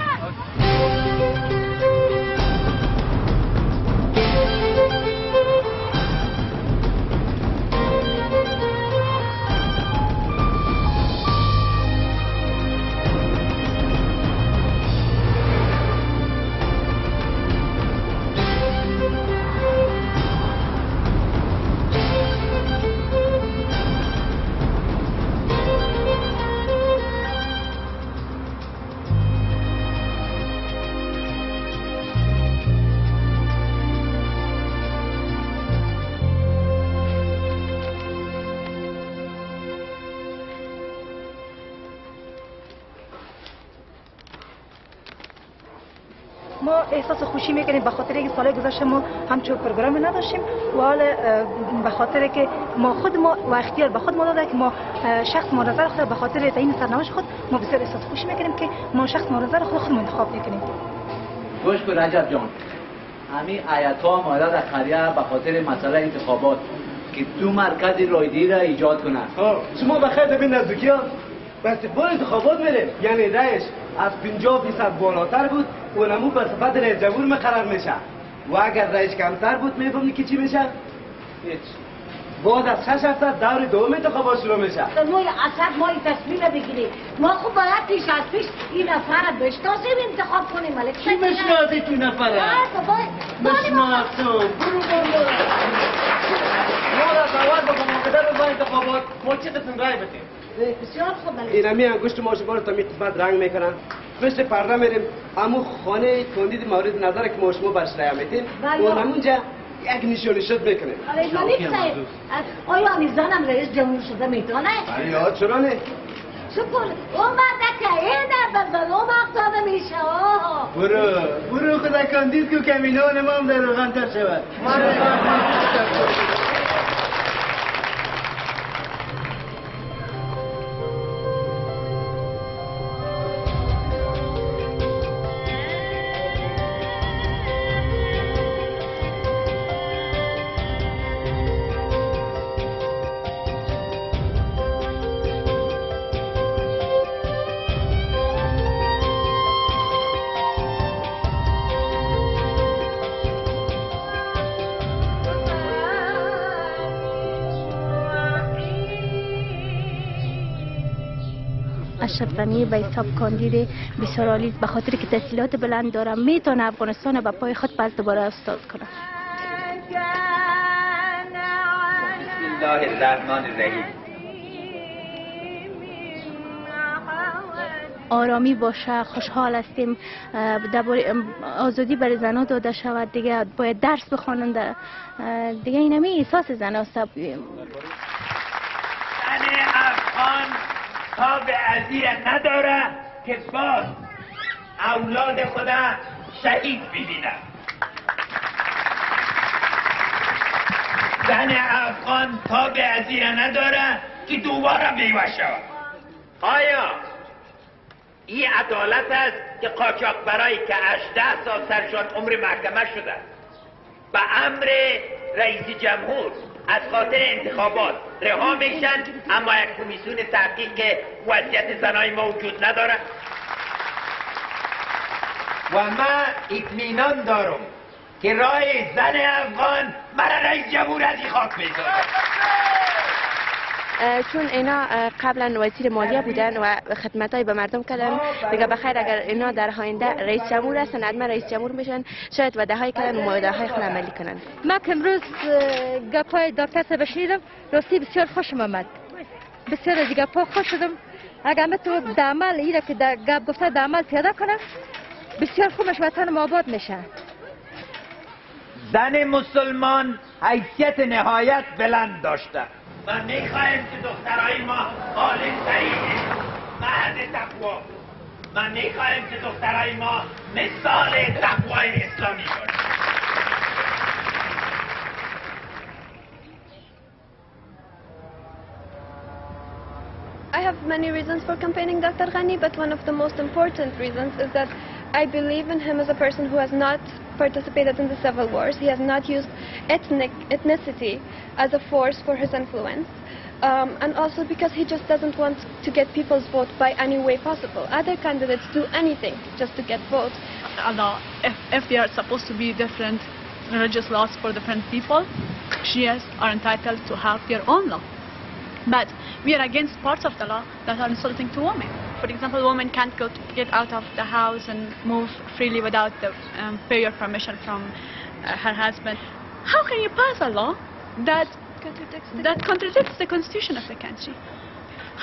ما احساس خوشی میکنیم به خاطر اینکه سال گذشته ما همچون پروگرام نداشتیم و حالا به خاطر که ما خود ما و اختیار به خود ما داده که ما شخص مناظر خود به خاطر تعیین سرنوشت خود ما بسیار احساس خوشی میکنیم که ما شخص مناظر خود انتخاب میکنیم. گوش کن رجب جان، همین آیت‌ها آماده در قریه به خاطر مسئله انتخابات که تو مرکز رایدی را ایجاد کنن. شما بخیر ببین نزدیکی ها به استقبال انتخابات میره، یعنی رأیش از 50% بالاتر بود و نمو به صفت رئیس جمهور مقرر میشه و اگر رأیش کمتر بود میفهمی که چی میشه؟ هیچ. بعد از 6 هفته دور دوم انتخابات شروع میشه. ما اصلا ما این تصمیم بگیریم، ما خب باید پیش از پیش این نفر بشناسیم انتخاب کنیم. مالک کی بشناسی تو نفره؟ بشناسم برو ما را دعوت بکنم که در انتخابات ما چه قسم رأی بدیم؟ بسیار خوب. اینمی انگشت ما شما رو تا می قسمت رنگ میکنن، پشت پرده میریم همون خانه کاندید مورد نظر که ما شما برش رأی میدیم و همونجا یک نشانی شد میکنیم. مالک صاحب آیا همین زنم رئیس جمهور شده میتونه؟ یا چرا نه؟ شکر اومده که این به اون مقصد میشه. برو خدا کاندید که کمینان ما هم در روغن تر شود. اشرف غنی به حساب کاندید بسیار عالی به خاطر که تحصیلات بلند داره، میتونه افغانستان به پای خود پس دوباره استاد کنه. بسم الله الرحمن الرحیم. آرامی باشه، خوشحال هستیم، آزادی برای زنها داده شود، دیگه باید درس بخوانند، دیگه اینمی احساس زن هست. زن افغان تا به ازیر نداره که باز اولاد خدا شهید ببینه. زن افغان تا به ازیر نداره که دوباره بیوه شود. آیا این عدالت است که قاچاقبرایی که 18 سال سرشان عمر محکمه شده به امر رئیس جمهور از خاطر انتخابات رها میشن اما یک کمیسیون تحقیق وضعیت زنای ما وجود نداره؟ و من اطمینان دارم که راه زن افغان مرا رئیس جمهور از این خاک میذاره. چون اینا قبلا وزیر مالیه بودن و خدمتای به مردم کردن، دیگه بخیر اگر اینا در آینده رئیس جمهور هستن حتما رئیس جمهور میشن، شاید وعده های کردن و وعده های خود عملی کنن. من که امروز گپای دکتر صاحب شنیدم، راستی بسیار خوشم آمد، بسیار از گپا خوش شدم. اگر میتونم در عمل اینا که گپ گفته در عمل پیاده کنم، بسیار خوبش وطن آباد میشه. زن مسلمان حیثیت نهایت بلند داشته و میخواهیم که دخترای ما خالص‌ترین مرد تقوا و میخواهیم که دخترای ما مثال تقوای اسلامی باشند. I have many reasons for campaigning Dr. Ghani, but one of the most important reasons is that I believe in him as a person who has not participated in the civil wars. He has not used ethnicity as a force for his influence. And also because he just doesn't want to get people's vote by any way possible. Other candidates do anything just to get votes. Allah, if there are supposed to be different religious laws for different people, Shias are entitled to have their own law. But we are against parts of the law that are insulting to women. For example, women can't get out of the house and move freely without the prior permission from her husband. How can you pass a law that contradicts the constitution of the country?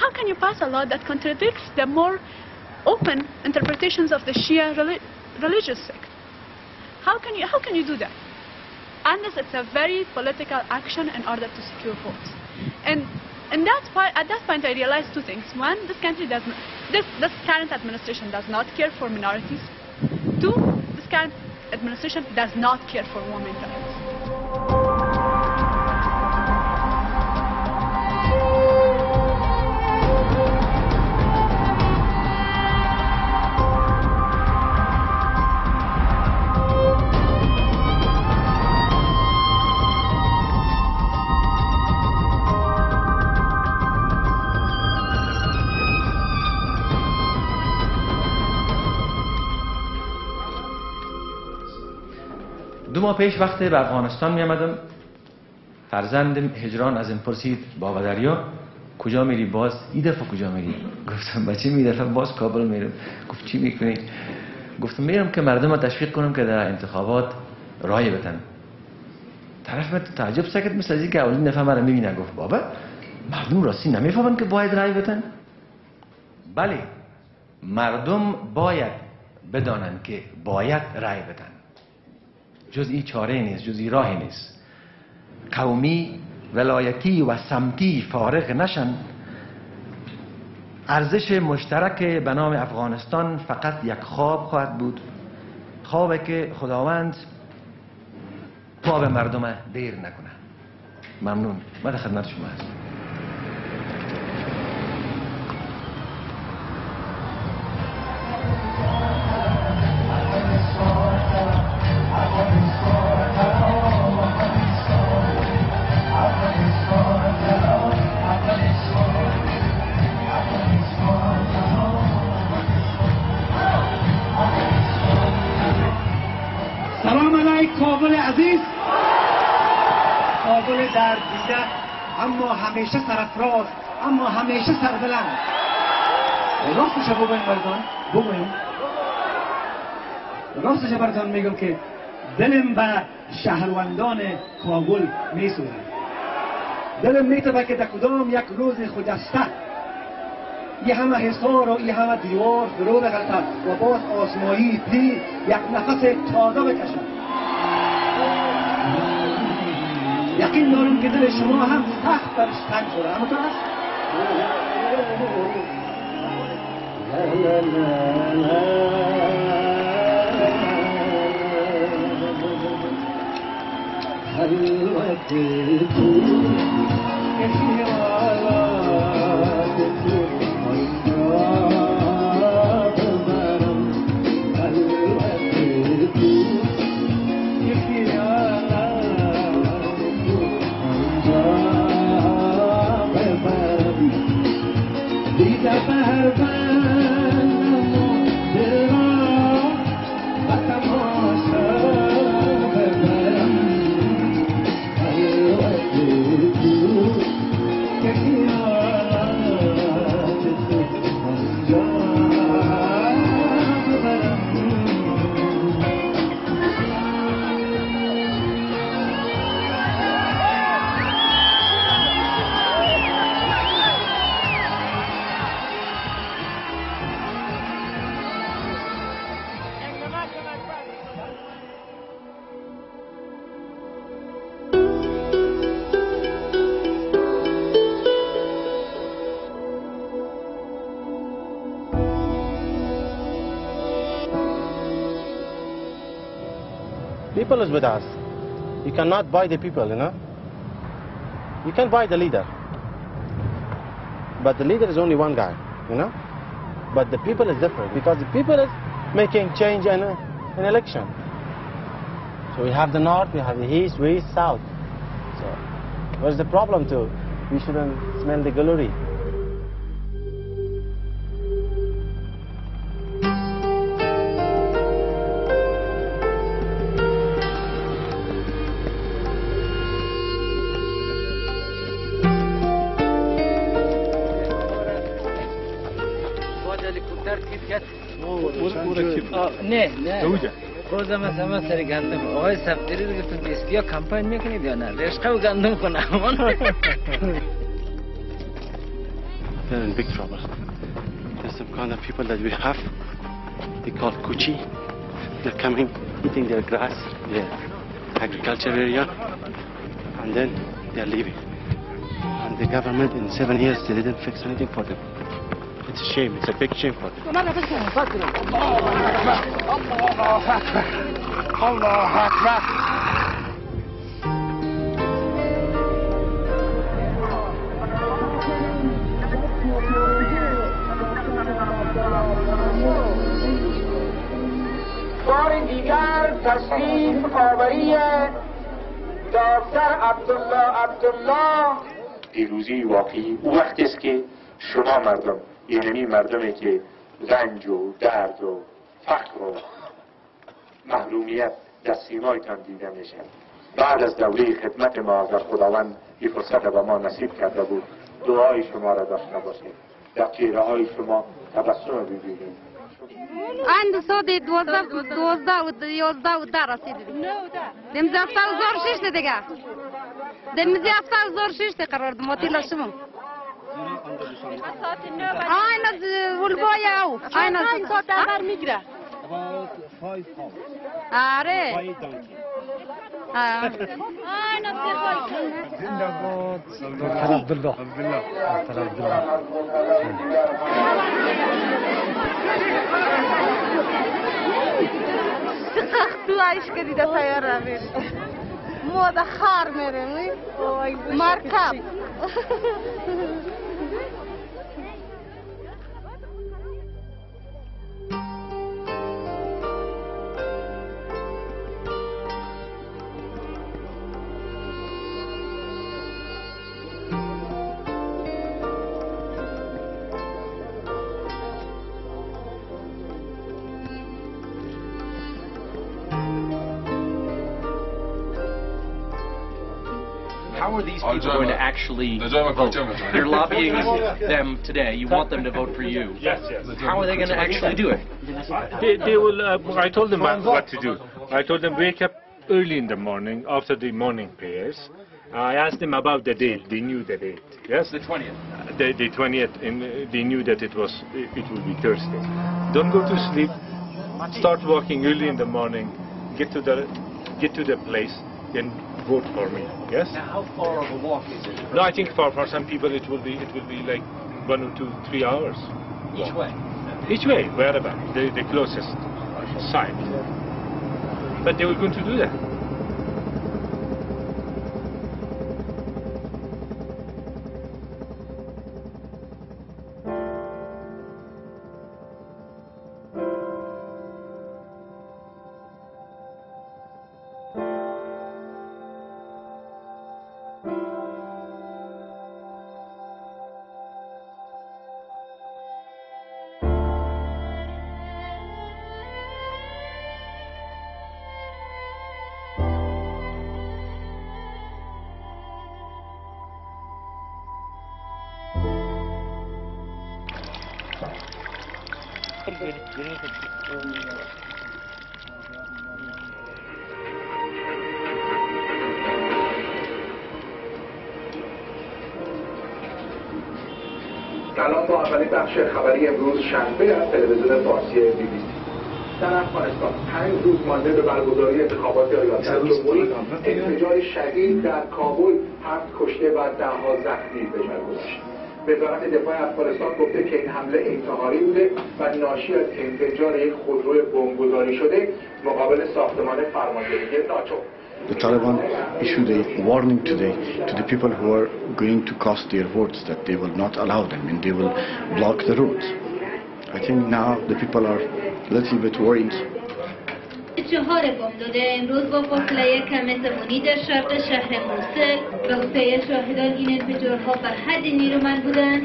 How can you pass a law that contradicts the more open interpretations of the Shia religious sect? How can you do that? Unless it's a very political action in order to secure votes. And at that point I realized two things. One, this country does not, this current administration does not care for minorities. Two, this current administration does not care for women's rights. دو ماه پیش وقتی به افغانستان می آمدم فرزندم هجران از این پرسید بابا دریا کجا میری باز این دفعه کجا میری؟ گفتم بچه این دفعه باز کابل میرم. گفت چی میکنی؟ گفتم میرم که مردم رو تشویق کنم که در انتخابات رای بدن. طرف من تعجب سکت مثل از این که اولین دفعه مرا میبینه. گفت بابا مردم راستی نمیفهمن که باید رای بدن؟ بله مردم باید بدانند که باید رای بدن. جز این چاره نیست، جز این راه نیست. قومی، ولایتی و سمتی فارغ نشن. ارزش مشترک به نام افغانستان فقط یک خواب خواهد بود، خوابی که خداوند پا به مردم دیر نکنه. ممنون. من در خدمت شما هستم. کابل عزیز، کابل در دیده اما همیشه سرفراز، اما همیشه سربلند. راستش بگویم مردان، بگویم راستش براتون میگم که دلم به شهروندان کابل میسوزه. دلم میتونه که در کدام یک روز خجسته یه همه حصار و یه همه دیوار فرو بغلطد و باز آسمایی پیر یک نفس تازه بکشد. یقین دارم که دل شما هم سخت برش تنگ شده. همونطور است؟ People is with us. You cannot buy the people, you know. You can buy the leader. But the leader is only one guy, you know. But the people is different because the people is making change in an election. So we have the north, we have the east, west, south. So what's the problem too? We shouldn't smell the glory. نه روزم مثلا سر گندم آقای سفتری دیگه تو دیسکیا کمپین میکنید یا نه رشقه و گندم کنه They're in big trouble. There's some kind of people that we have. They call Kuchi. They're coming, eating their grass, their agriculture area, and then they're leaving. And the government in 7 years they didn't fix anything for them. It's a shame. It's a big shame for them. Allah Akbar. بار دیگر تشریف آوری دکتر عبدالله پیروزی واقعی او وقتی است که شما مردم یعنی مردمی که رنج و درد و فقر و محرومیت در سیمایتان دیده میشه بعد از دوره خدمت ما اگر خداوند این فرصت به ما نصیب کرده بود دعای شما را داشته باشید در چهره های شما تبسم ببینید عند صد 12 رسیدیم دم زفتا زور شش دیگه دم زفتا زور شش قرار دماتی لازم آینه ولبای او آینه ساعت اول میگیره آره آینه زندگی عبدالله تو عایش کردی در سیاره میری ما در خار میریم مرکب How are these people going to actually vote? You're lobbying them today. You want them to vote for you. Yes. How are they going to actually do it? They will. I told them what to do. I told them wake up early in the morning after the morning prayers. I asked them about the date. They knew the date. Yes. The 20th. The 20th, and they knew that it will be Thursday. Don't go to sleep. Start walking early in the morning. Get to the place. Then vote for me. Yes. Now, how far of a walk is it? No, I think for some people it will be like 1 or 2, 3 hours. Each way. Each way, wherever the closest site. But they were going to do that. سلام با اولین بخش خبری امروز شنبه از تلویزیون فارسی BBC. در افغانستان 5 روز مانده به برگزاری انتخابات ریاست جمهوری انفجار شدید در کابل 7 کشته و 10 زخمی به جای گذاشت. وزارت دفاع افغانستان گفته که این حمله انتحاری بوده و ناشی از انفجار یک خودرو بمبگذاری شده مقابل ساختمان فرماندهی ناتو. The Taliban issued a warning today to the people who are going to cast their votes that they will not allow them and they will block the roads. I think now the people are a little bit worried. 4 بامداد امروز با فاصله کم زمانی در شرق شهر موصل گفته شاهدان این انفجارها بر حد نیرومند بودند.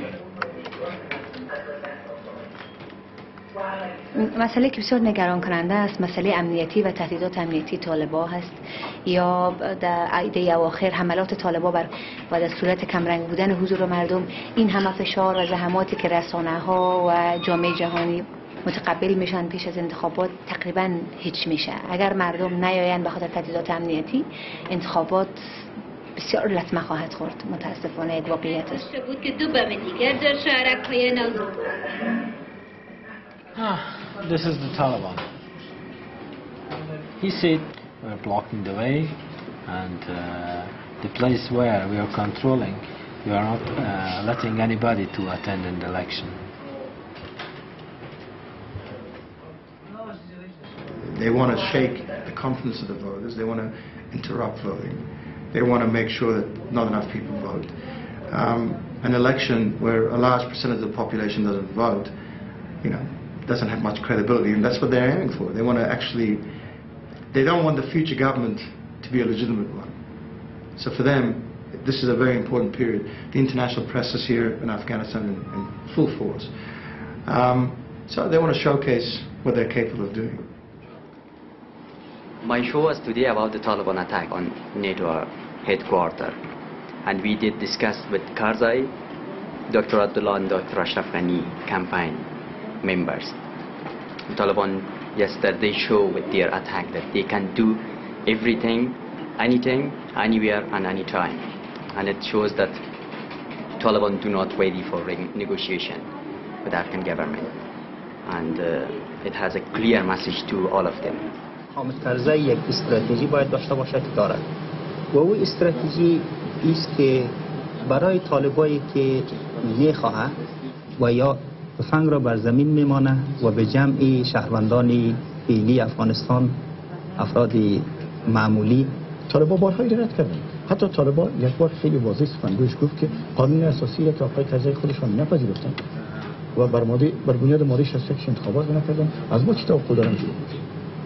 مسئله که بسیار نگران کننده است مسئله امنیتی و تهدیدات امنیتی طالبان هست یا در ایده اواخر حملات طالبان و در صورت کمرنگ بودن حضور مردم این همه فشار و زحماتی که رسانه ها و جامعه جهانی متقبل میشن پیش از انتخابات تقریبا هیچ میشه. اگر مردم نیاین به خاطر تهدیدات امنیتی انتخابات بسیار لطمه خواهد خورد. متاسفانه یک واقعیت است. بود که 2 بم دیگر در شهرک‌های نوزاد. This is the Taliban. He said we're blocking the way and the place where we are controlling, we are not letting anybody to attend an election. They want to shake the confidence of the voters. They want to interrupt voting. They want to make sure that not enough people vote. An election where a large percentage of the population doesn't vote, doesn't have much credibility, and that's what they're aiming for. They want to actually, they don't want the future government to be a legitimate one. So for them, this is a very important period. The international press is here in Afghanistan in full force. So they want to showcase what they're capable of doing. My show was today about the Taliban attack on NATO headquarters, and we did discuss with Karzai, Dr. Abdullah and Dr. Ashraf Ghani campaign members. The Taliban yesterday show with their attack that they can do everything, anything, anywhere and anytime, and it shows that Taliban do not ready for negotiation with the Afghan government, and it has a clear message to all of them. حامد کرزی یک استراتژی باید داشته باشد که دارد و او استراتژی است که برای طالبایی که میخواهد و یا تفنگ را بر زمین میمانه و به جمع شهروندان فعلی افغانستان افراد معمولی طالبان بارها رد کردن. حتی طالبان یک بار خیلی واضح سخنگویش گفت که قانون اساسی را که آقای کرزی خودشان نپذیرفتند و بر بنیاد ماده 61 انتخابات نکردن. از ما چی توقع دارن؟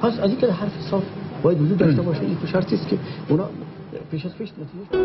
پس از اینکه حرف صاف باید وجود داشته باشه. این شرطی است که اونا پیش از پیش نتیجه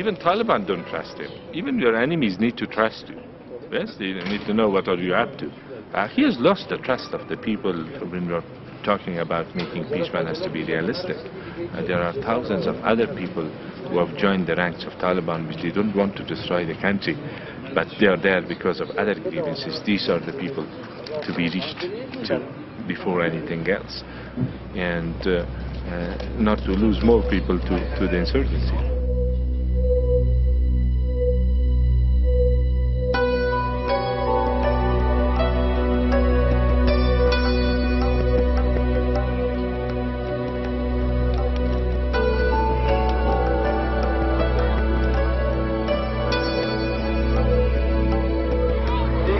Even Taliban don't trust him. Even your enemies need to trust you. Yes, they need to know what are you up to. He has lost the trust of the people when we're talking about making peace. One has to be realistic. There are thousands of other people who have joined the ranks of Taliban which they don't want to destroy the country, but they are there because of other grievances. These are the people to be reached to before anything else, and not to lose more people to the insurgency.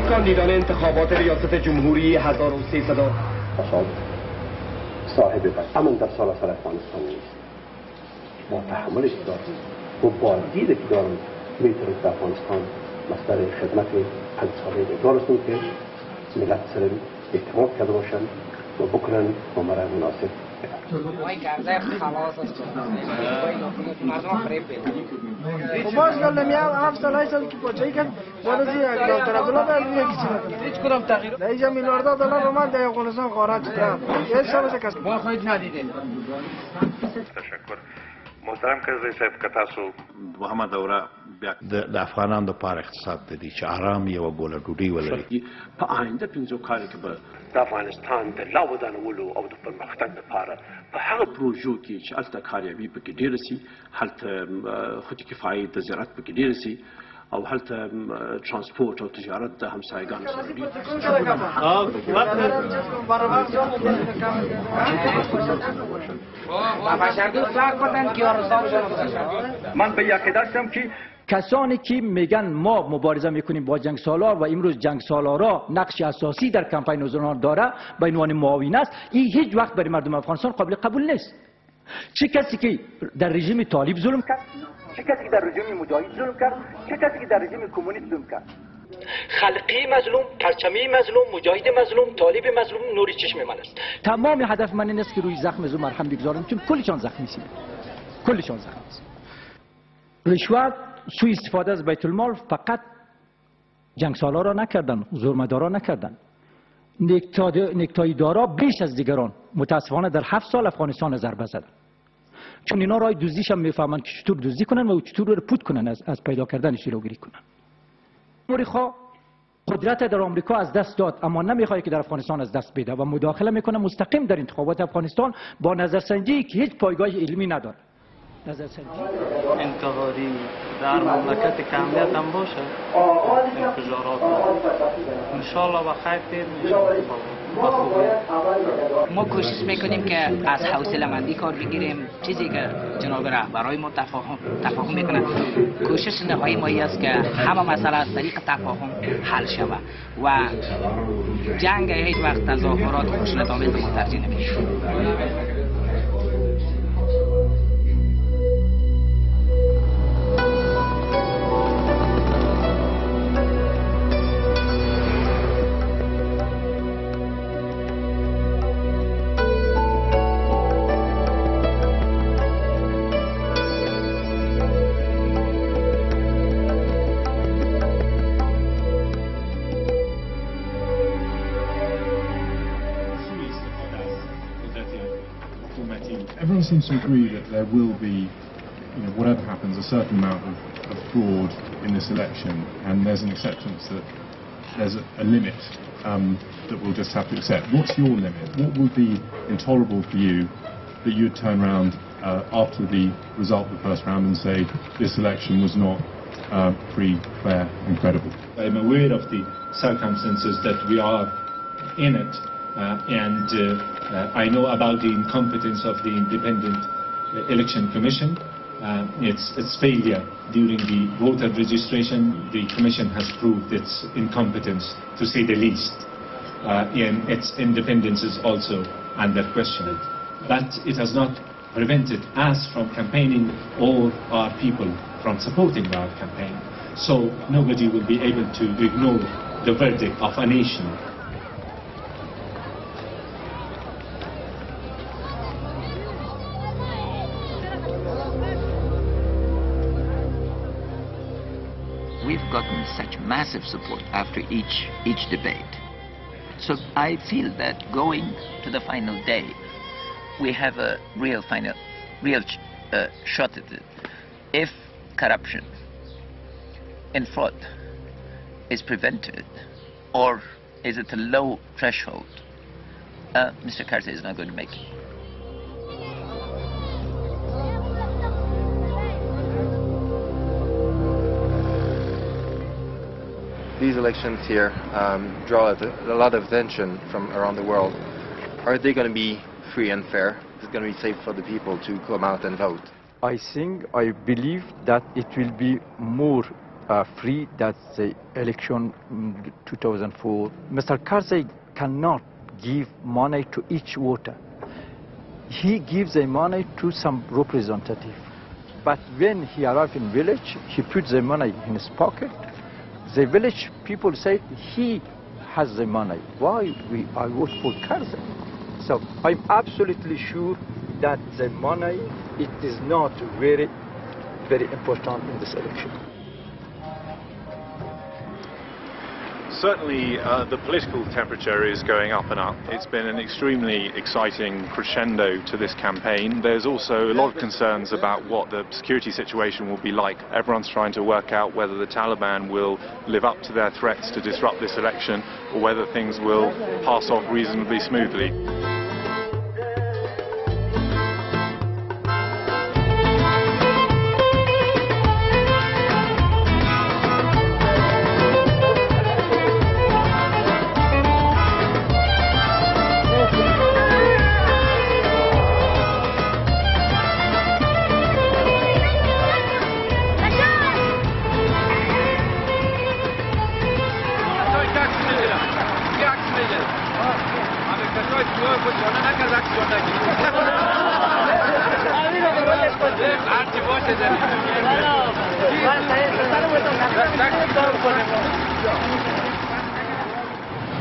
کاندیدان انتخابات ریاست جمهوری 1300 صاحب امن در سراسر افغانستان نیست. با تحملش دارم و با دیدی که دارم میتونست افغانستان مصدر خدمت 5 ساله دارستون که ملت سر اعتماد کرده باشن و بکنن عمر مناسب. وای کرده خلاص است. مردم فریب بدن. خب باز گل نمیام 7 سال که پاچایی کرد ورزی دکتر عبدالله باید یکی چیز هیچ کدام تغییر اینجا میلیاردها دلار رو من در افغانستان خارج کردم. هیچ شبه کس با خودت ندیده. تشکر. محترم کرزی صاحب که تاسو دوهمه دوره بیا د افغانانو لپاره اقتصاد ته دي چې آرام یوه ګوله ډوډۍ ولري. په آینده 15 کالو کې به د افغانستان د لا ودانولو او د پرمختګ لپاره په هغه پروژو کې چې هلته کاریابي پکې ډېره سي، هلته خودي کفایي د زراعت پکې ډېره سي، او هلته ترانسپورت او تجارت د همسایګانو سره ډېر من به عقیده هستم که کسانی که میگن ما مبارزه میکنیم با جنگ سالار و امروز جنگ سالارا نقش اساسی در کمپین حضوران داره به عنوان معاون است، این هیچ وقت برای مردم افغانستان قابل قبول نیست. چه کسی که در رژیم طالب ظلم کرد، چه کسی که در رژیم مجاهد ظلم کرد، چه کسی که در رژیم کمونیست ظلم کرد. خلقی مظلوم، پرچمی مظلوم، مجاهد مظلوم، طالب مظلوم، نور چشم من است. تمام هدف من این است که روی زخم زو مرهم بگذارم، چون کلشان زخمی است. کلشان زخمی است. رشوت، سوء استفاده از بیت المال فقط جنگ سالارا نکردن، زورمدارا نکردن. نکتای دارا بیش از دیگران متاسفانه در 7 سال افغانستان ضربه زدن. چون اینا راه دزدیش هم میفهمن که چطور دزدی کنن و چطور رو پود کنن از پیدا کردنش جلوگیری کنن. آمریکا قدرت در آمریکا از دست داد، اما نمیخواد که در افغانستان از دست بده و مداخله میکنه مستقیم در انتخابات افغانستان با نظرسنجی که هیچ پایگاه علمی نداره. نظرسنجی انتقادی در مملکت که امنیت هم باشه، انفجارات انشالله و خیر پیر میشه. ما کوشش میکنیم که از حوصله مندی کار بگیریم، چیزی که جناب رهبرای ما تفاهم میکنن. کوشش نهایی ما است که همه مسئله از طریق تفاهم حل شود و جنگ هیچ وقت تظاهرات خشونت‌آمیز ما ترجیح نمیدیم. Everyone seems to agree that there will be, whatever happens, a certain amount of fraud in this election, and there's an acceptance that there's a limit that we'll just have to accept. What's your limit? What would be intolerable for you that you'd turn around after the result of the first round and say this election was not free, fair and credible? I'm aware of the circumstances that we are in it, and I know about the incompetence of the Independent Election Commission. Its failure during the voter registration. The Commission has proved its incompetence, to say the least, and its independence is also under question. But it has not prevented us from campaigning or our people from supporting our campaign. So nobody will be able to ignore the verdict of a nation. We've gotten such massive support after each debate. So I feel that going to the final day, we have a real shot at it. If corruption and fraud is prevented, or is it a low threshold, Mr. Karzai is not going to make it. These elections here draw a lot of attention from around the world. Are they going to be free and fair? Is it going to be safe for the people to come out and vote? I believe that it will be more free than the election 2004. Mr. Karzai cannot give money to each voter. He gives the money to some representative. But when he arrives in village, he puts the money in his pocket. The village people say he has the money. Why I vote for Karzai? So I'm absolutely sure that the money, it is not very, very important in this election. certainly the political temperature is going up and up. It's been an extremely exciting crescendo to this campaign. There's also a lot of concerns about what the security situation will be like. Everyone's trying to work out whether the Taliban will live up to their threats to disrupt this election or whether things will pass off reasonably smoothly.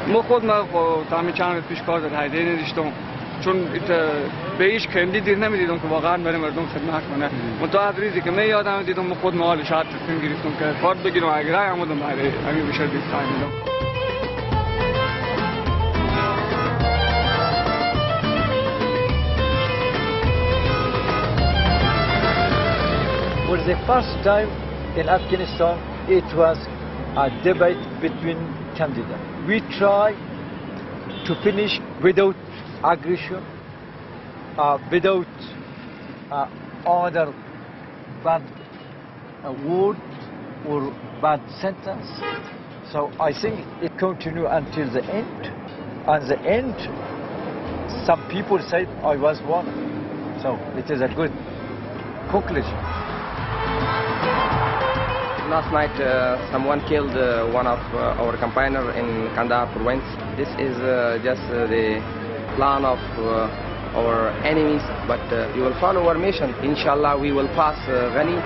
ما خود ما تامی چند پیش کار در هایده نداشتم چون به هیچ کمدی دیر نمیدیدم که واقعا برای مردم خدمت کنه منتها از روزی که من یادم دیدم ما خود مال شاید تصمیم گرفتم که کارت بگیرم اگر رای آمدم برای همین بیشتر دیستان میدم. For the first time in Afghanistan, it was a debate between candidates. We try to finish without aggression, without other bad word or bad sentence. So I think it continued until the end. At the end, some people said I was won. So it is a good conclusion. Last night someone killed one of our campaigners in Kandahar province. This is just the plan of our enemies, but we will follow our mission. Inshallah we will pass Ghani.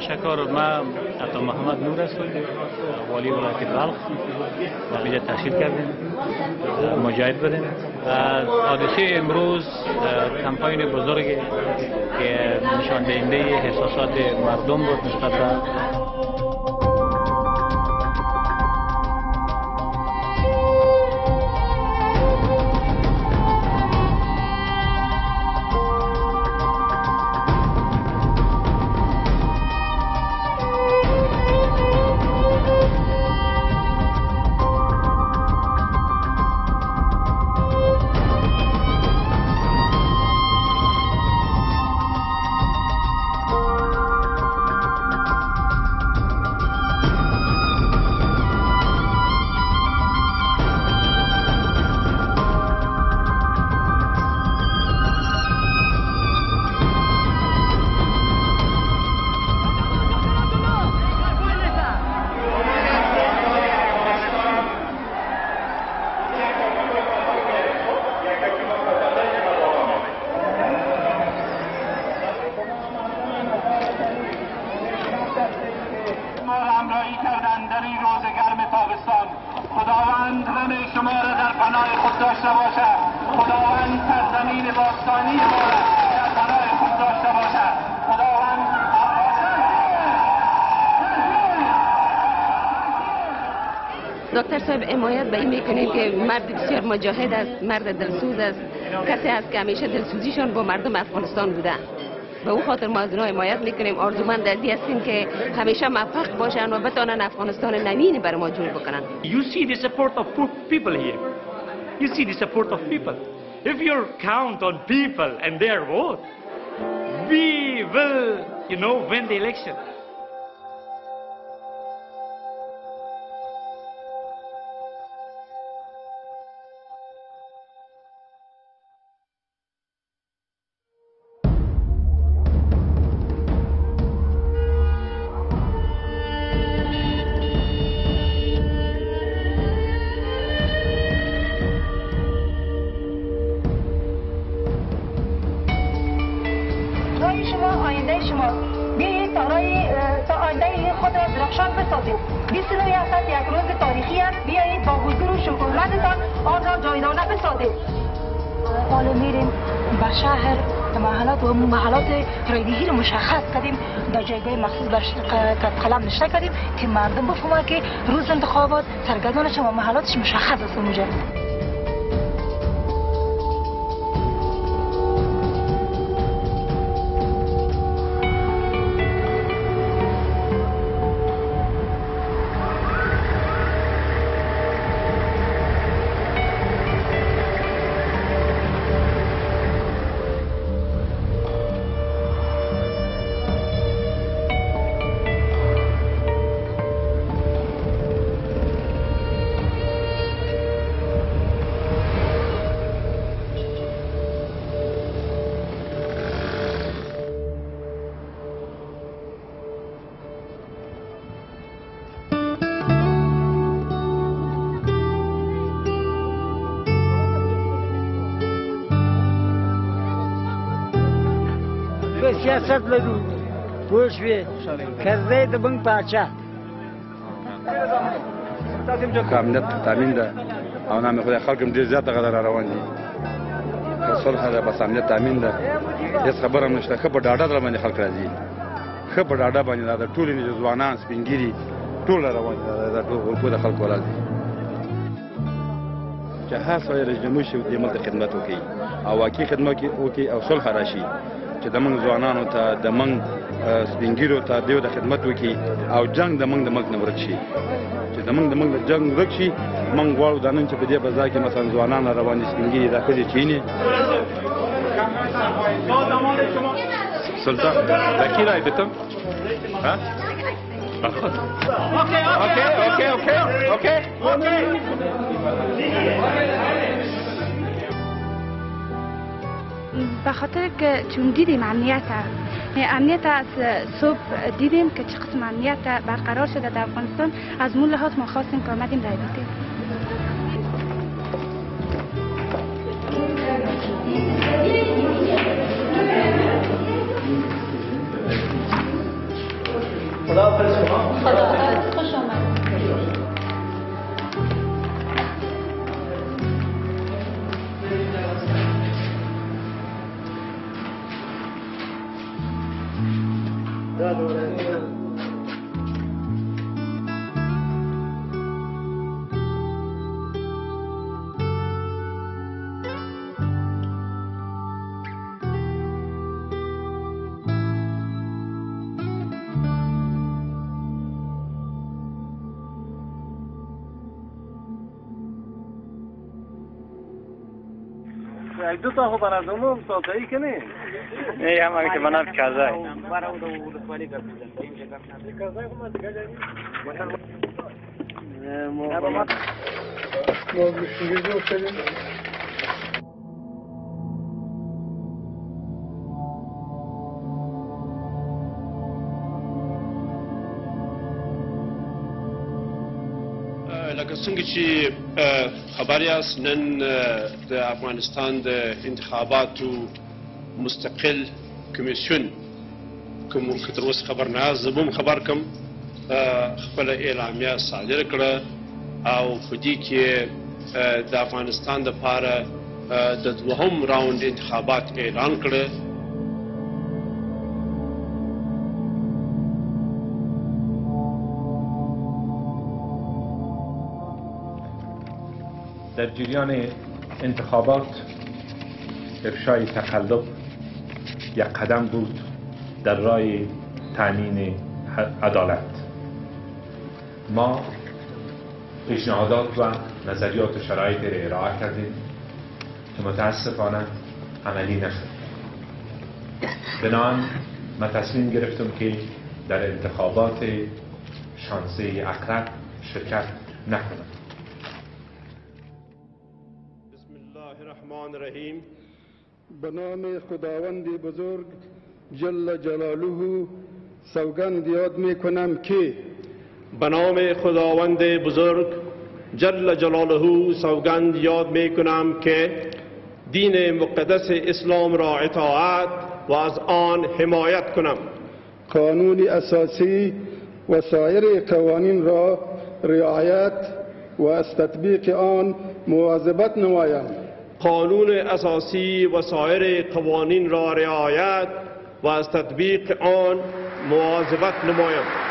تشکر. من عطا محمد نور هستم، والی ولایت بلخ. ما اینجا تحصیل کردیم، مجاهد بودیم. حادثه امروز کمپاین بزرگی که نشان دهنده احساسات مردم بود نسبت به خداوند غم شما را در پناه خود داشته باشد. خداوند سرزمین باستانی ما را در پناه خود داشته باشد. خداوند دکتر صاحب حمایت به این میکنیم که مرد بسیار مجاهد است، مرد دلسوز است، کسی است که همیشه دلسوزیشان با مردم افغانستان بوده به اون خاطر ما از اونها حمایت میکنیم. آرزومند دردی هستیم که همیشه موفق باشن و بتونن افغانستان نوین برای ما جور بکنن. You see the support of people here. You see the support of people. If you count on people and their vote, we will, win the election. رایگیری مشخص کردیم، در جایگاه مخصوص برش قلم نشته کردیم که مردم بفهمن که روز انتخابات سرگردانش و محلاتش مشخص است اونجا. سیاست لرو پوه شوې کرزی د بنګ پاچا امنیت تامین ده او نامې خدای خلک هم ډېر زیاته غږ روان دي که صلح ده بس امنیت تامین ده هېڅ خبره هم نشته ښه په ډاډه در باندې خلک راځي ښه په ډاډه باندې دا د ټولې ځوانان سپین ګیري ټول روان دي دا ټول اردو د خلکو ولاړ دي چې هر سړی رئیس جمهور شي دې ملک خدمت وکړي او واقعي خدمت وکړي او صلح راشي چې د موږ ځوانانو ته د موږ سپین ګیرو ته دیو د خدمت وکړي او جنگ د موږ د ملک نه ورک شي چې د موږ د جنگ ورک شي موږ غواړو دا نن چې په دې فضا کې مثلا ځوانان را روان دي سپین ګیري دا ښځې چینې سلطان دا کی رای بتم ها اوکی به خاطر که چون دیدیم امنیت از صبح دیدیم که چه قسم امنیت برقرار شده در افغانستان، از مون لحاظ ما خواستیم که آمدیم رای بدیم. خوش آمد. یک دو تا خبر از عموم ساتایی کنی؟ نه هم که منم کارزای لکه څنګه چې خبر یاست نن د افغانستان د انتخاباتو مستقل کمیسیون کوم که تر اوسه خبر نه یاست زه به هم خبر کړم خپله اعلامیه صادره کړه او په دې کې د افغانستان دپاره د دوهم راوند انتخابات اعلان کړه. در جریان انتخابات افشای تقلب یک قدم بود در راه تامین عدالت. ما پیشنهادات و نظریات و شرایطی را ارائه کردیم که متاسفانه عملی نشد. بنابراین ما تصمیم گرفتم که در انتخابات شانزده اکرد شرکت نکنم. بسم الله الرحمن الرحیم. به نام خداوند بزرگ جل جلاله سوگند یاد می کنم که به نام خداوند بزرگ جل جلاله سوگند یاد می کنم که دین مقدس اسلام را اطاعت و از آن حمایت کنم. قانون اساسی و سایر قوانین را رعایت و از تطبیق آن مواظبت نمایم. قانون اساسی و سایر قوانین را رعایت و از تطبیق آن مواظبت نمایم.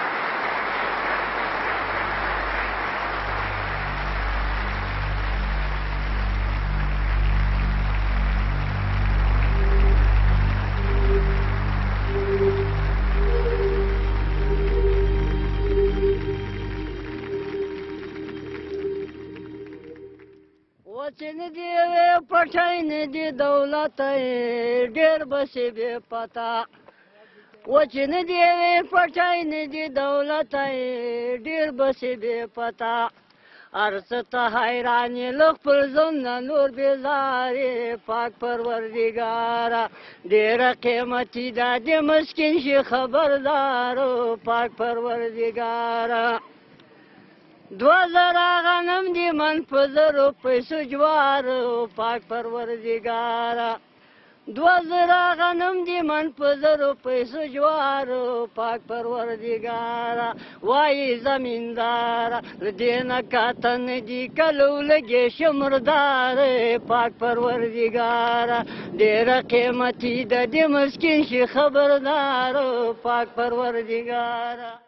وچن دی پټاین دی دولت ډیر بسی به پتا وچن دی پټاین دی دولت ډیر بسی به پتا ارسته حیران لخ پر زمنا نور بیزاری پاک پروردگار ډیر قیمتي دا د مسکین شي خبردار پاک پروردگار 2000 غنم دی من پزرو پیسو جوارو پاک پروردگارا 2000 غنم دی من پزرو پیسو جوارو پاک پروردگارا وای زمیندارا دینا کاتن دی کلو لگی شمردار پاک پروردگارا دیر قیمتی دا دی مسکین شی خبردار پاک پروردگارا